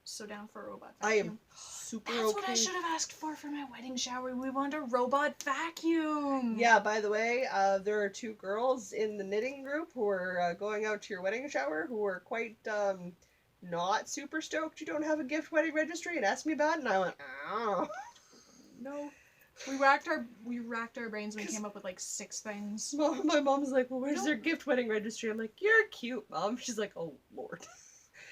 So down for a robot vacuum.
I am super okay.
That's what I should have asked for my wedding shower. We want a robot vacuum.
Yeah, by the way, there are 2 girls in the knitting group who are going out to your wedding shower who are quite not super stoked you don't have a gift wedding registry and asked me about it, and I went, oh.
No. We racked our brains and we came up with 6 things.
My mom's like, well, where's their gift wedding registry? I'm like, you're cute, Mom. She's like, oh, Lord.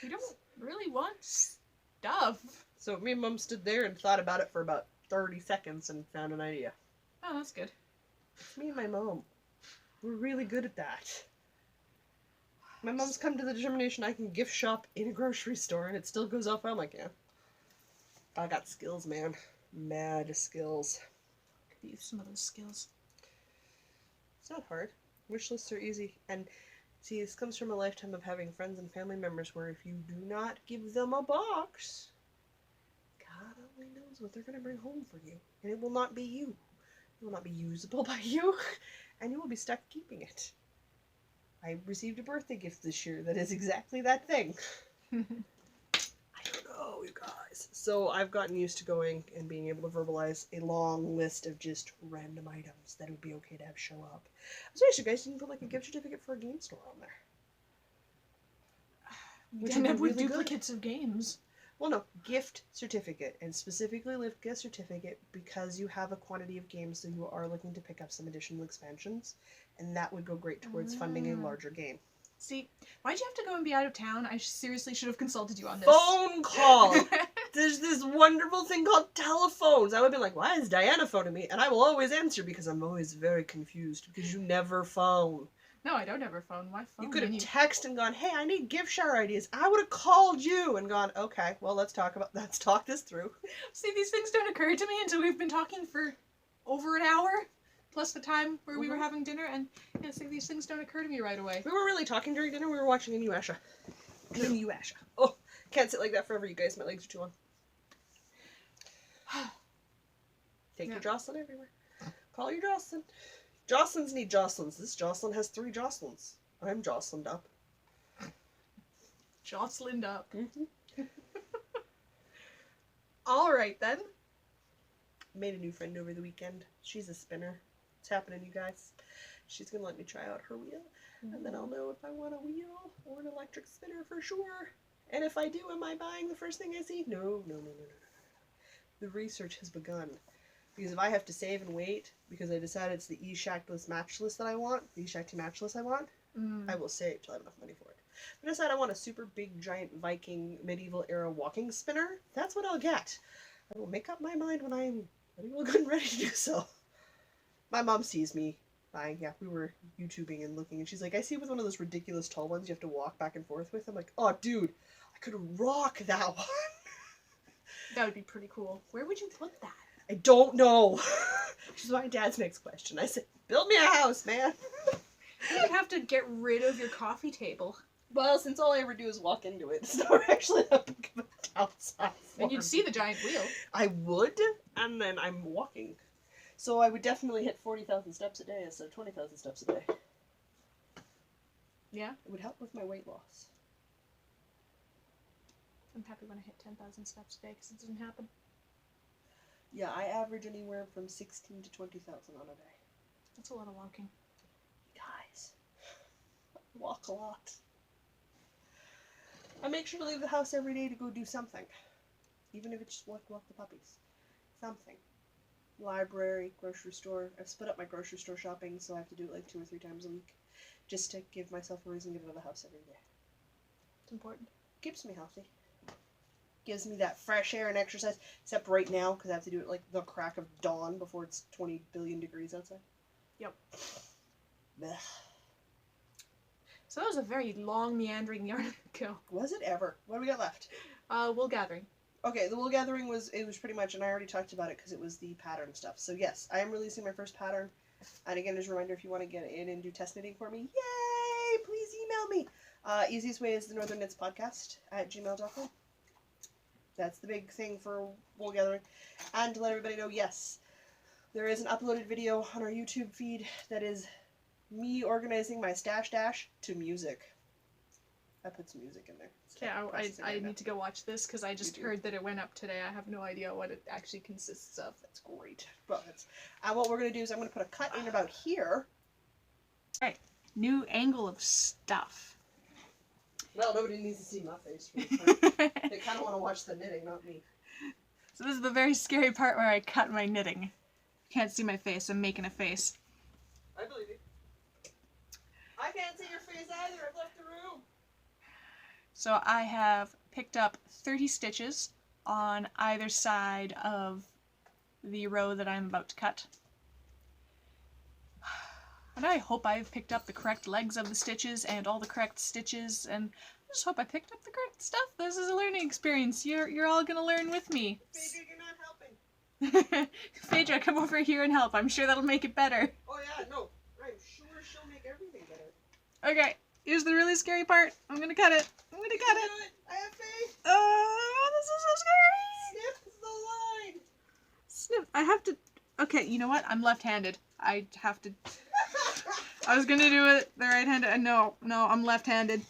We don't really want stuff.
So me and Mom stood there and thought about it for about 30 seconds and found an idea.
Oh, that's good.
It's me and my mom. We're really good at that. My mom's come to the determination I can gift shop in a grocery store and it still goes off. I'm like, yeah. I got skills, man. Mad skills.
Could use some of those skills.
It's not hard. Wish lists are easy. And see, this comes from a lifetime of having friends and family members where if you do not give them a box, God only knows what they're going to bring home for you. And it will not be you. It will not be usable by you. and you will be stuck keeping it. I received a birthday gift this year that is exactly that thing. I don't know, you guys. So I've gotten used to going and being able to verbalize a long list of just random items that would be okay to have show up. So you guys didn't put like a gift certificate for a game store on there. Which
End
would
up
be
with
really good.
duplicates of games.
Well, no, gift certificate, and specifically live gift certificate because you have a quantity of games that you are looking to pick up some additional expansions, and that would go great towards funding a larger game.
See, why'd you have to go and be out of town? I seriously should have consulted you on this.
Phone call! There's this wonderful thing called telephones. I would have been like, why is Diana phoning me? And I will always answer because I'm always very confused because you never phone.
No, I don't ever phone. Why phone?
You could have texted and gone, hey, I need gift share ideas. I would have called you and gone, okay, well, let's talk this through.
See, these things don't occur to me until we've been talking for over an hour, plus the time where we were having dinner, and yeah, see, these things don't occur to me right away.
We were really talking during dinner. We were watching Inuyasha. Inuyasha. Oh, can't sit like that forever, you guys. My legs are too long. Take your Jocelyn everywhere. Call your Jocelyn. Jocelyn's need Jocelyn's. This Jocelyn has 3 Jocelyns. I'm Jocelyned up.
Jocelyned up.
Mm-hmm.
Alright then.
Made a new friend over the weekend. She's a spinner. It's happening, you guys. She's gonna let me try out her wheel, and then I'll know if I want a wheel or an electric spinner for sure. And if I do, am I buying the first thing I see? No. The research has begun. Because if I have to save and wait, because I decided it's the E-Shackless matchless that I want, the E-Shakti matchless I want, I will save till I have enough money for it. If I decide I want a super big, giant Viking medieval era walking spinner, that's what I'll get. I will make up my mind when I am good and ready to do so. My mom sees me buying, we were YouTubing and looking, and she's like, I see with one of those ridiculous tall ones you have to walk back and forth with. I'm like, oh, dude, I could rock that one.
That would be pretty cool. Where would you put that?
I don't know. Which is my dad's next question. I said, build me a house, man.
You'd have to get rid of your coffee table.
Well, since all I ever do is walk into it, it's not actually that big of a downside.
And you'd see the giant wheel.
I would, and then I'm walking. So I would definitely hit 40,000 steps a day instead of 20,000 steps a day.
Yeah?
It would help with my weight loss.
I'm happy when I hit 10,000 steps a day because it doesn't happen.
Yeah, I average anywhere from 16 to 20,000 on a day.
That's a lot of walking.
Guys, I walk a lot. I make sure to leave the house every day to go do something. Even if it's just walk the puppies. Something. Library, grocery store. I've split up my grocery store shopping, so I have to do it like 2 or 3 times a week. Just to give myself a reason to get out of the house every day.
It's important.
Keeps me healthy. Gives me that fresh air and exercise. Except right now, because I have to do it like the crack of dawn before it's 20 billion degrees outside.
Yep.
Blech.
So that was a very long, meandering yarn kill.
Was it ever? What do we got left?
Wool gathering.
Okay, the wool gathering was pretty much, and I already talked about it because it was the pattern stuff. So yes, I am releasing my first pattern. And again, as a reminder, if you want to get in and do test knitting for me, yay! Please email me. Easiest way is the Northern Knits Podcast at gmail.com. That's the big thing for wool gathering. And to let everybody know, yes, there is an uploaded video on our YouTube feed that is me organizing my stash dash to music. I put some music in there.
Yeah, I need to go watch this because I just heard that it went up today. I have no idea what it actually consists of.
That's great. But what we're going to do is I'm going to put a cut in about here.
Alright, new angle of stuff.
Well, nobody needs to see my face. They kind of want to watch the knitting, not me.
So this is the very scary part where I cut my knitting. Can't see my face. I'm making a face.
I believe you. I can't see your face either. I've left the room.
So I have picked up 30 stitches on either side of the row that I'm about to cut. And I hope I've picked up the correct legs of the stitches and all the correct stitches, and I just hope I picked up the correct stuff. This is a learning experience. You're all gonna learn with me.
Phaedra, you're not helping.
Phaedra, come over here and help. I'm sure that'll make it better.
Oh yeah, no. I'm sure she'll make everything better.
Okay, here's the really scary part. I'm gonna cut it. I'm gonna cut it.
I have faith.
Oh, this is so scary.
Snip the line.
Snip. I have to. Okay, you know what? I'm left-handed. I have to. I was gonna do it the right-handed. No, I'm left-handed.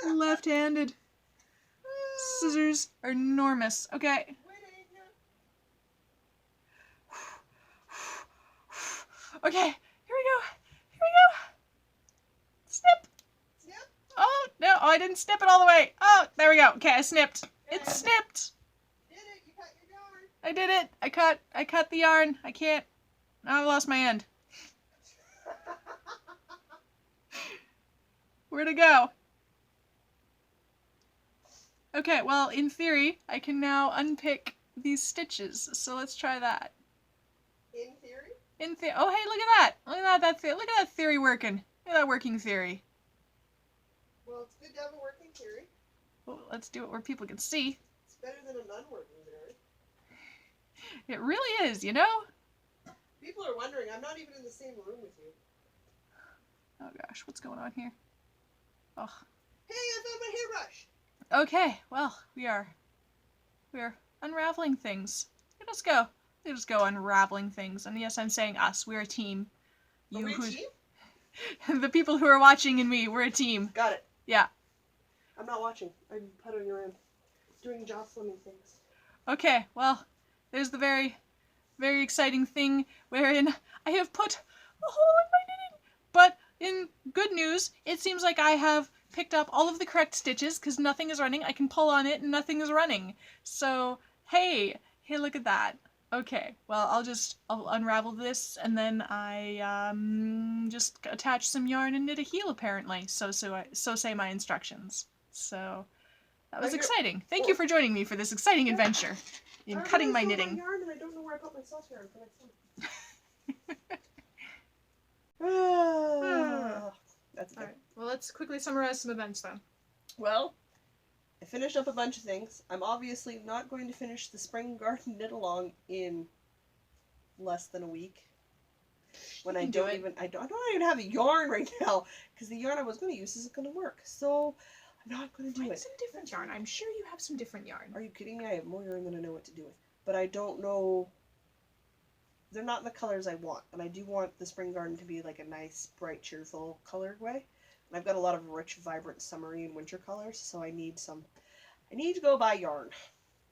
Left-handed. Scissors are enormous. Okay. Okay, here we go. Here we go. Snip.
Snip.
Oh, no. Oh, I didn't snip it all the way. Oh, there we go. Okay, I snipped. It's snipped.
Did it? You cut your yarn.
I did it. I cut the yarn. I can't. Now I've lost my end. Where'd it go? Okay, well, in theory, I can now unpick these stitches. So let's try that.
In theory?
Oh, hey, look at that. Look at that. Look at that theory working. Look at that working theory.
Well, it's good to have a working theory.
Well, let's do it where people can see.
It's better than an unworking theory.
It really is, you know?
People are wondering, I'm not even in the same room with you.
Oh gosh, what's going on here? Oh.
Hey, I found my hairbrush!
Okay, well, we are unraveling things. Let us go unraveling things. And yes, I'm saying us. We're a team.
Are we a team?
The people who are watching and me, we're a team.
Got it.
Yeah.
I'm not watching. I'm puttering around, doing jaw swimming things.
Okay, well, there's the very, very exciting thing wherein I have put a hole in my knitting. But in good news, it seems like I have picked up all of the correct stitches because nothing is running. I can pull on it and nothing is running. So, hey, look at that. Okay, well, I'll unravel this and then I just attach some yarn and knit a heel apparently. So say my instructions. So that was exciting. Thank you for joining me for this exciting adventure in cutting my knitting.
My yarn and I don't know where I put my sauce yarn for next time. That's okay.
All right. Well, let's quickly summarize some events then.
Well, I finished up a bunch of things. I'm obviously not going to finish the spring garden knit along in less than a week. When I don't even have a yarn right now because the yarn I was going to use isn't going to work. So I'm not going to do it.
Some different yarn. I'm sure you have some different yarn.
Are you kidding me? I have more yarn than I know what to do with. But I don't know. They're not in the colors I want, and I do want the spring garden to be like a nice, bright, cheerful colored way. And I've got a lot of rich, vibrant summery and winter colors, so I need to go buy yarn.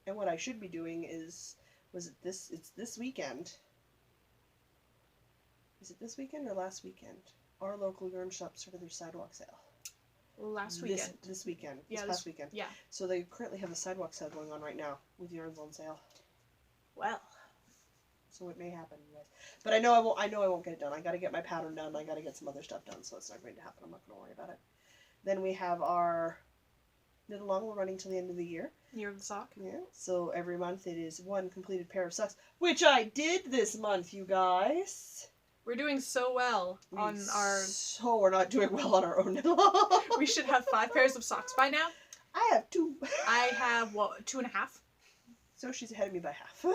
And what I should be doing is, it's this weekend. Is it this weekend or last weekend? Our local yarn shop started their sidewalk sale.
Last weekend.
This weekend.
Yeah,
this past weekend.
Yeah.
So they currently have a sidewalk sale going on right now with yarns on sale.
Well.
So it may happen, you guys. But I know I won't get it done. I gotta get my pattern done. I gotta get some other stuff done, so it's not going to happen. I'm not gonna worry about it. Then we have our knit along. We're running till the end of the year.
Year of the sock.
Yeah. So every month it is one completed pair of socks, which I did this month, you guys.
We're doing so well on our.
So we're not doing well on our own knit along.
We should have 5 pairs of socks by now.
I have 2.
I have 2.5.
So she's ahead of me by half.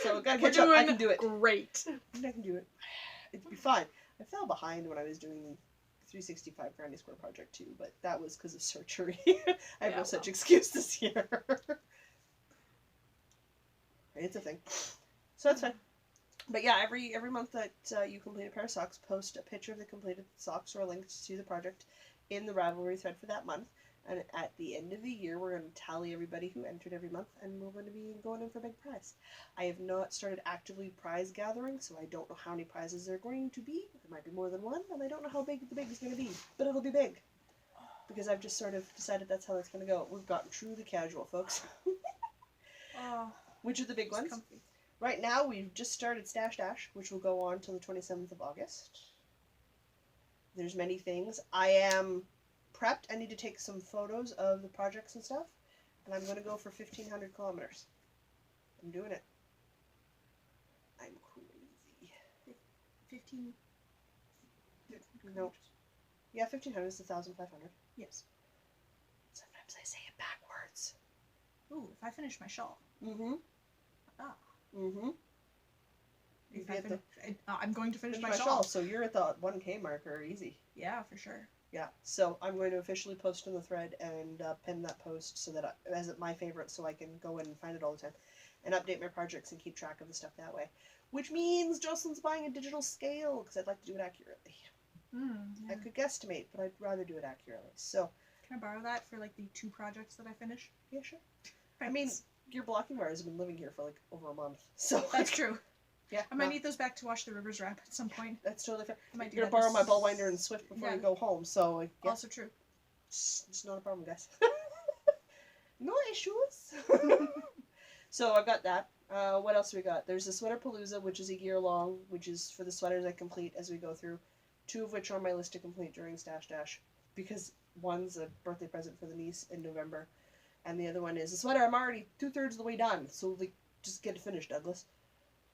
So gotta
We're
catch up.
doing
I can do it.
Great.
I can do it. It'd be fine. I fell behind when I was doing the 365 Granny Square project too, but that was because of surgery. I have no such excuse this year. It's a thing. So that's fine. But yeah, every month that you complete a pair of socks, post a picture of the completed socks or a link to the project in the Ravelry thread for that month. And at the end of the year, we're going to tally everybody who entered every month, and we're going to be going in for a big prize. I have not started actively prize gathering, so I don't know how many prizes there are going to be. There might be more than one, and I don't know how big the big is going to be, but it'll be big. Because I've just sort of decided that's how it's going to go. We've gotten truly casual, folks. Which are the big ones?
Comfy.
Right now, we've just started Stash Dash, which will go on till the 27th of August. There's many things. I am prepped. I need to take some photos of the projects and stuff, and I'm going to go for 1,500 kilometers. I'm doing it. I'm crazy.
15.
No. Yeah, 1,500 is 1,500.
Yes.
Sometimes I say it backwards.
Ooh, if I finish my shawl.
Mm-hmm.
Ah.
Mm-hmm.
I'm going to finish my shawl.
shawl. So you're at the 1K marker, easy.
Yeah, for sure.
Yeah, so I'm going to officially post in the thread and pin that post so that as my favorite, so I can go in and find it all the time, and update my projects and keep track of the stuff that way. Which means Jocelyn's buying a digital scale because I'd like to do it accurately.
Yeah.
I could guesstimate, but I'd rather do it accurately. So,
can I borrow that for like the 2 projects that I finish?
yeah, sure.
Thanks.
I mean, your blocking wires have been living here for like over a month, so
that's true.
Yeah,
I might need those back to wash the Rivers wrap at some point.
That's totally fair.
I might do
You're gonna
that
borrow
this-
my ball winder and Swift before
Yeah.
you go home, so yeah,
Also true.
it's not a problem, guys. No issues. So I've got that. What else do we got? There's the Sweater Palooza, which is a year long, which is for the sweaters I complete as we go through. 2 of which are on my list to complete during Stash Dash, because one's a birthday present for the niece in November, and the other one is a sweater I'm already 2/3 of the way done. So like, just get it finished, Douglas.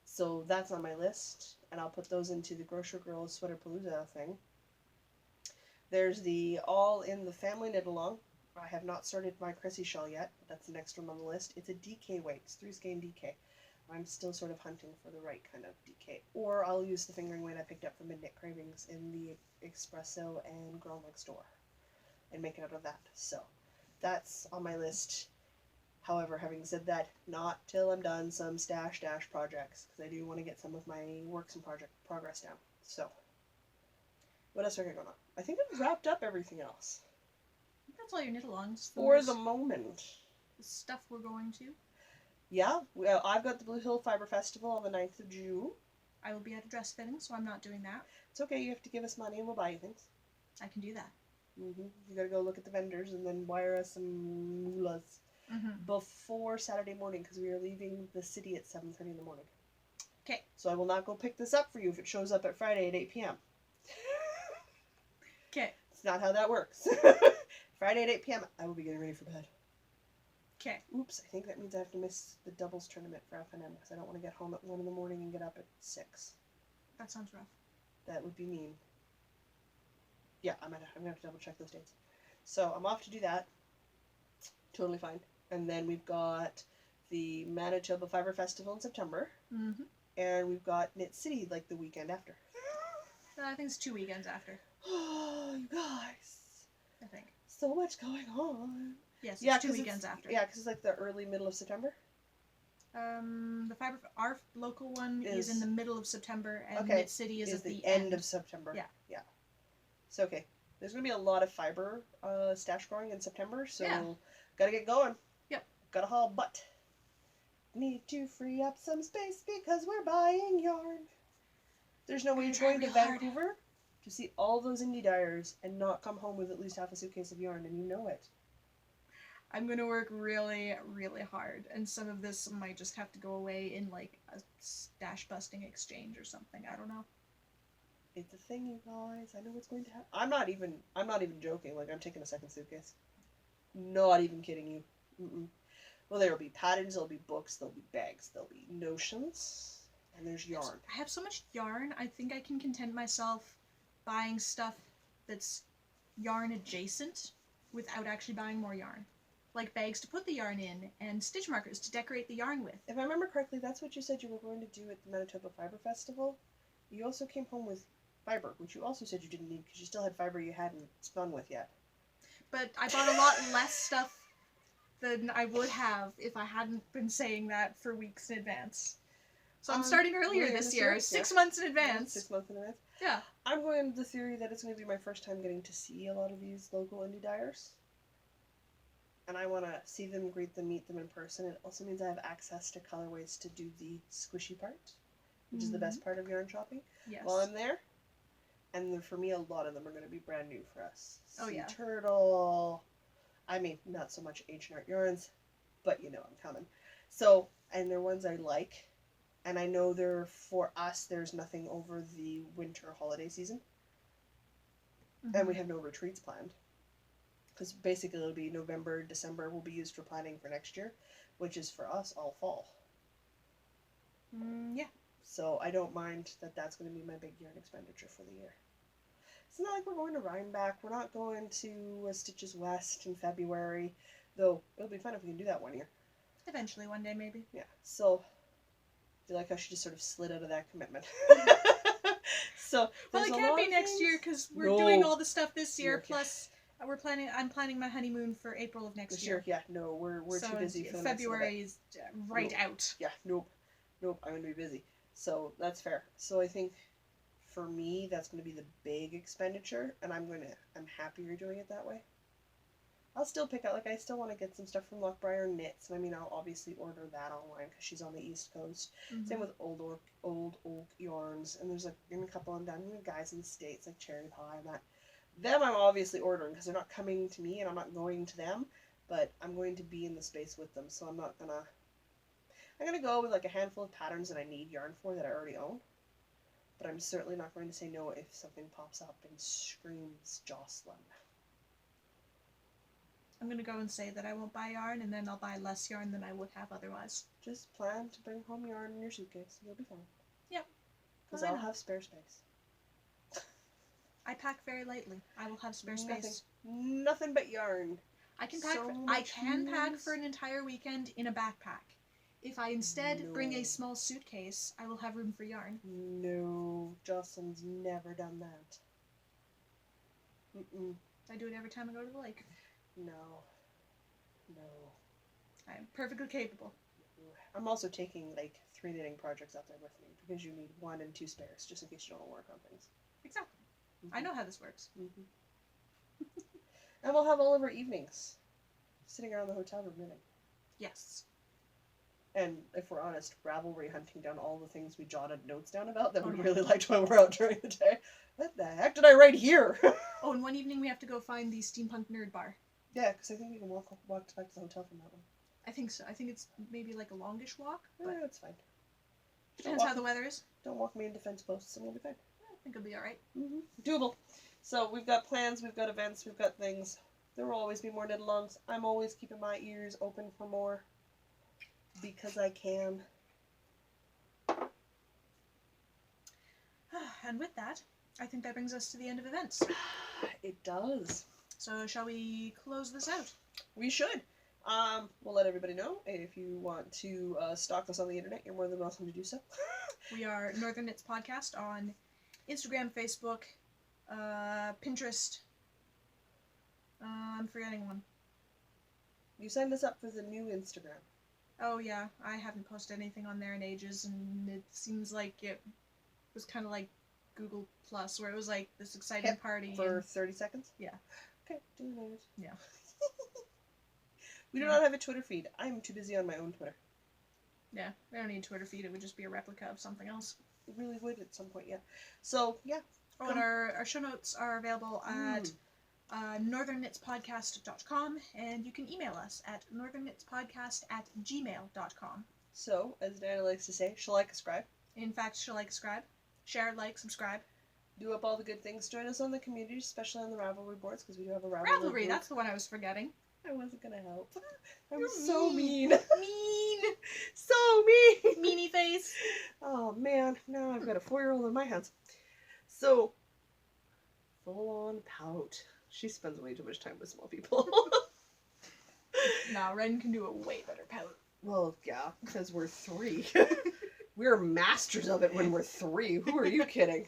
So that's on my list, and I'll put those into the Grocery Girls Sweater Palooza thing. There's the All in the Family Knit Along. I have not started my Cressy shawl yet, but that's the next one on the list. It's a DK weight. It's 3 skein DK. I'm still sort of hunting for the right kind of DK. Or I'll use the fingering weight I picked up from Midnight Cravings in the Espresso and Girl Next Door and make it out of that. So that's on my list. However, having said that, not till I'm done some Stash Dash projects, because I do want to get some of my works in project progress down. So, what else are going on? I think I've wrapped up everything else.
That's all your knit alongs.
For the moment.
The stuff we're going to.
Yeah, well, I've got the Blue Hill Fiber Festival on the 9th of June.
I will be at a dress fitting, so I'm not doing that.
It's okay, you have to give us money and we'll buy you things.
I can do that.
You gotta go look at the vendors and then wire us some moolahs before Saturday morning, because we are leaving the city at 7:30 in the morning.
Okay.
So I will not go pick this up for you if it shows up at Friday at 8 p.m.
Okay.
It's not how that works. Friday at 8 p.m. I will be getting ready for bed.
Okay.
Oops, I think that means I have to miss the doubles tournament for FNM because I don't want to get home at 1 in the morning and get up at 6.
That sounds rough.
That would be mean. Yeah, I'm gonna have to double check those dates. So I'm off to do that. Totally fine. And then we've got the Manitoba Fiber Festival in September, and we've got Knit City like the weekend after.
I think it's 2 weekends after.
Oh, you guys!
I think.
So much going on.
Yes,
Yeah,
it's 2
'cause
weekends after.
Yeah, because it's like the early middle of September.
Our local one is in the middle of September, and
Okay,
Knit City is at
the
the
end of September.
Yeah.
Yeah. So okay, there's gonna be a lot of fiber stash growing in September, so
Yeah.
gotta get going.
Yep.
Gotta haul butt. Need to free up some space because we're buying yarn. There's no way you're
try
going to
real hard.
Vancouver to see all those indie dyers and not come home with at least half a suitcase of yarn, and you know it.
I'm gonna work really, really hard, and some of this might just have to go away in like a stash busting exchange or something. I don't know.
It's a thing, you guys. I know what's going to happen. I'm not even joking. Like, I'm taking a second suitcase. Not even kidding you. Well, there'll be patterns, there'll be books, there'll be bags, there'll be notions, and there's yarn.
I have so much yarn. I think I can content myself buying stuff that's yarn adjacent without actually buying more yarn. Like bags to put the yarn in and stitch markers to decorate the yarn with.
If I remember correctly, that's what you said you were going to do at the Manitoba Fiber Festival. You also came home with fiber, which you also said you didn't need because you still had fiber you hadn't spun with yet.
But I bought a lot less stuff than I would have if I hadn't been saying that for weeks in advance. So I'm starting earlier this year, 6 months in advance.
6 months in advance.
Yeah.
I'm going with the theory that it's going to be my first time getting to see a lot of these local indie dyers. And I want to see them, greet them, meet them in person. It also means I have access to colorways to do the squishy part, which is the best part of yarn shopping.
Yes.
While I'm there. And then for me, a lot of them are going to be brand new for us.
Oh, yeah.
Sea Turtle. I mean, not so much Ancient Art Yarns, but you know I'm coming. So, and they're ones I like. And I know they're, for us, there's nothing over the winter holiday season. And we have no retreats planned. Because basically it'll be November, December will be used for planning for next year, which is for us all fall.
Yeah.
So I don't mind that that's going to be my big yarn expenditure for the year. It's not like we're going to Rhinebeck. We're not going to Stitches West in February. Though it'll be fun if we can do that one year.
Eventually, one day, maybe.
Yeah. So I feel like I should just sort of slid out of that commitment. So
Well,
there's
it
a
can't
lot
be
of
next
things.
year because we're
No.
doing all the stuff this year.
No, okay.
Plus, I'm planning my honeymoon for April of next
This
year.
year, yeah, no, we're
So
too busy for the next little bit.
February is right
Nope.
out.
Yeah, nope, I'm gonna be busy. So that's fair. So I think for me, that's gonna be the big expenditure, and I'm happier doing it that way. I'll still pick out, like, I still want to get some stuff from Lockbriar Knits, and I mean, I'll obviously order that online because she's on the East Coast.
Mm-hmm.
Same with Old Oak Yarns, and there's like a couple of them, guys in the States, like Cherry Pie and that. Them I'm obviously ordering because they're not coming to me and I'm not going to them, but I'm going to be in the space with them, so I'm gonna go with like a handful of patterns that I need yarn for that I already own. But I'm certainly not going to say no if something pops up and screams Jocelyn.
I'm gonna go and say that I won't buy yarn, and then I'll buy less yarn than I would have otherwise.
Just plan to bring home yarn in your suitcase. You'll be fine.
Yep.
Because
Well, I
I'll
know.
have spare space.
I pack very lightly. I will have spare space.
Nothing but yarn.
I can pack.
So
I
much
can pack
use.
for an entire weekend in a backpack. If I instead bring
No.
a small suitcase, I will have room for yarn.
No, Jocelyn's never done that. Mm-mm.
I do it every time I go to the lake.
No.
I am perfectly capable.
I'm also taking like 3 knitting projects out there with me because you need 1 and 2 spares just in case you don't want to work on things.
Exactly. I know how this works.
Mm-hmm. And we'll have all of our evenings sitting around the hotel room knitting.
Yes.
And if we're honest, Ravelry hunting down all the things we jotted notes down about that
Oh,
we
yeah.
really liked when we're out during the day. What the heck did I write here?
Oh, and one evening we have to go find the Steampunk Nerd Bar.
Yeah, because I think we can walk back to the hotel from that one.
I think so. I think it's maybe like a longish walk, but
Yeah, that's fine.
depends how the weather is.
Don't walk me into fence posts and we'll be fine.
I think it'll be alright.
Mm-hmm. Doable. So we've got plans, we've got events, we've got things. There will always be more knit-alongs. I'm always keeping my ears open for more. Because I can.
And with that, I think that brings us to the end of events.
It does.
So shall we close this out?
We should. We'll let everybody know. If you want to stalk us on the internet, you're more than welcome to do so.
We are Northern Knits Podcast on Instagram, Facebook, Pinterest. I'm forgetting one.
You signed us up for the new Instagram.
Oh yeah, I haven't posted anything on there in ages, and it seems like it was kind of like Google Plus, where it was like this exciting
Hip
party.
For
and-
30 seconds?
Yeah.
Okay, do those.
Yeah.
We do not have a Twitter feed. I'm too busy on my own Twitter.
Yeah, we don't need a Twitter feed. It would just be a replica of something else.
It really would at some point, yeah. So, yeah.
Oh, and our show notes are available at northernknitspodcast.com, and you can email us at northernknitspodcast@gmail.com.
So, as Diana likes to say, she'll like, subscribe.
In fact, she'll like, subscribe, share, like, subscribe.
Do up all the good things. Join us on the community, especially on the Ravelry boards, because we do have a Ravelry
Ravelry,
group.
that's the one I was forgetting.
I wasn't gonna help. I'm
You're
so mean.
Mean!
So mean!
Meanie face!
Oh man, now I've got a 4-year-old in my hands. So, full on pout. She spends way too much time with small people.
Now Ren can do a way better pout.
Well, yeah, because we're 3. We're masters of it when we're 3. Who are you kidding?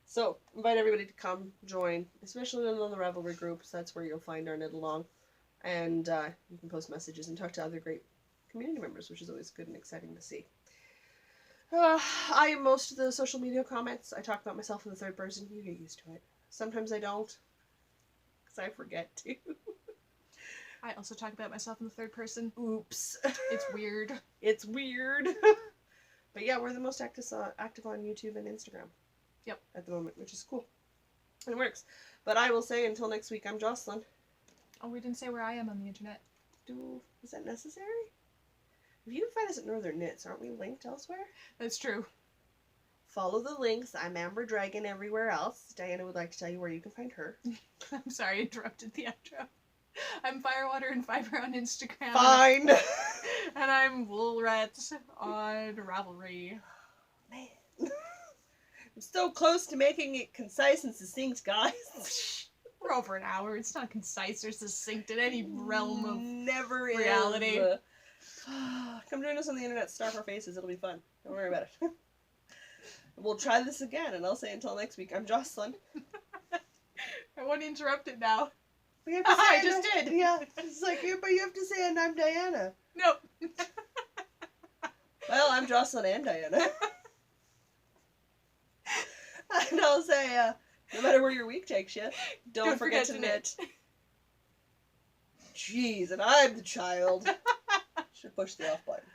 So, invite everybody to come join, especially on the Ravelry group. So that's where you'll find our knit along. And you can post messages and talk to other great community members, which is always good and exciting to see. I most of the social media comments, I talk about myself in the third person. You get used to it. Sometimes I don't, because I forget to.
I also talk about myself in the third person.
Oops.
It's weird.
It's weird. But yeah, we're the most active on YouTube and Instagram.
Yep. At
the moment, which is cool. It works. But I will say until next week, I'm Jocelyn.
Oh, we didn't say where I am on the internet.
Is that necessary? If you can find us at Northern Knits, aren't we linked elsewhere?
That's true.
Follow the links. I'm Amber Dragon everywhere else. Diana would like to tell you where you can find her.
I'm sorry, I interrupted the outro. I'm Firewater and Fiber on Instagram.
Fine!
And I'm Woolret on Ravelry.
Man. I'm so close to making it concise and succinct, guys.
We're over an hour. It's not concise or succinct in any realm of
Never
reality.
Is. Come join us on the internet. Starve our faces. It'll be fun. Don't worry about it. We'll try this again, and I'll say until next week. I'm Jocelyn.
I want to interrupt it now.
We have to say
I just did.
Yeah, it's like, but you have to say, and I'm Diana.
Nope.
Well, I'm Jocelyn and Diana. And I'll say, no matter where your week takes you, don't forget to knit. Jeez, and I'm the child. Should push the off button.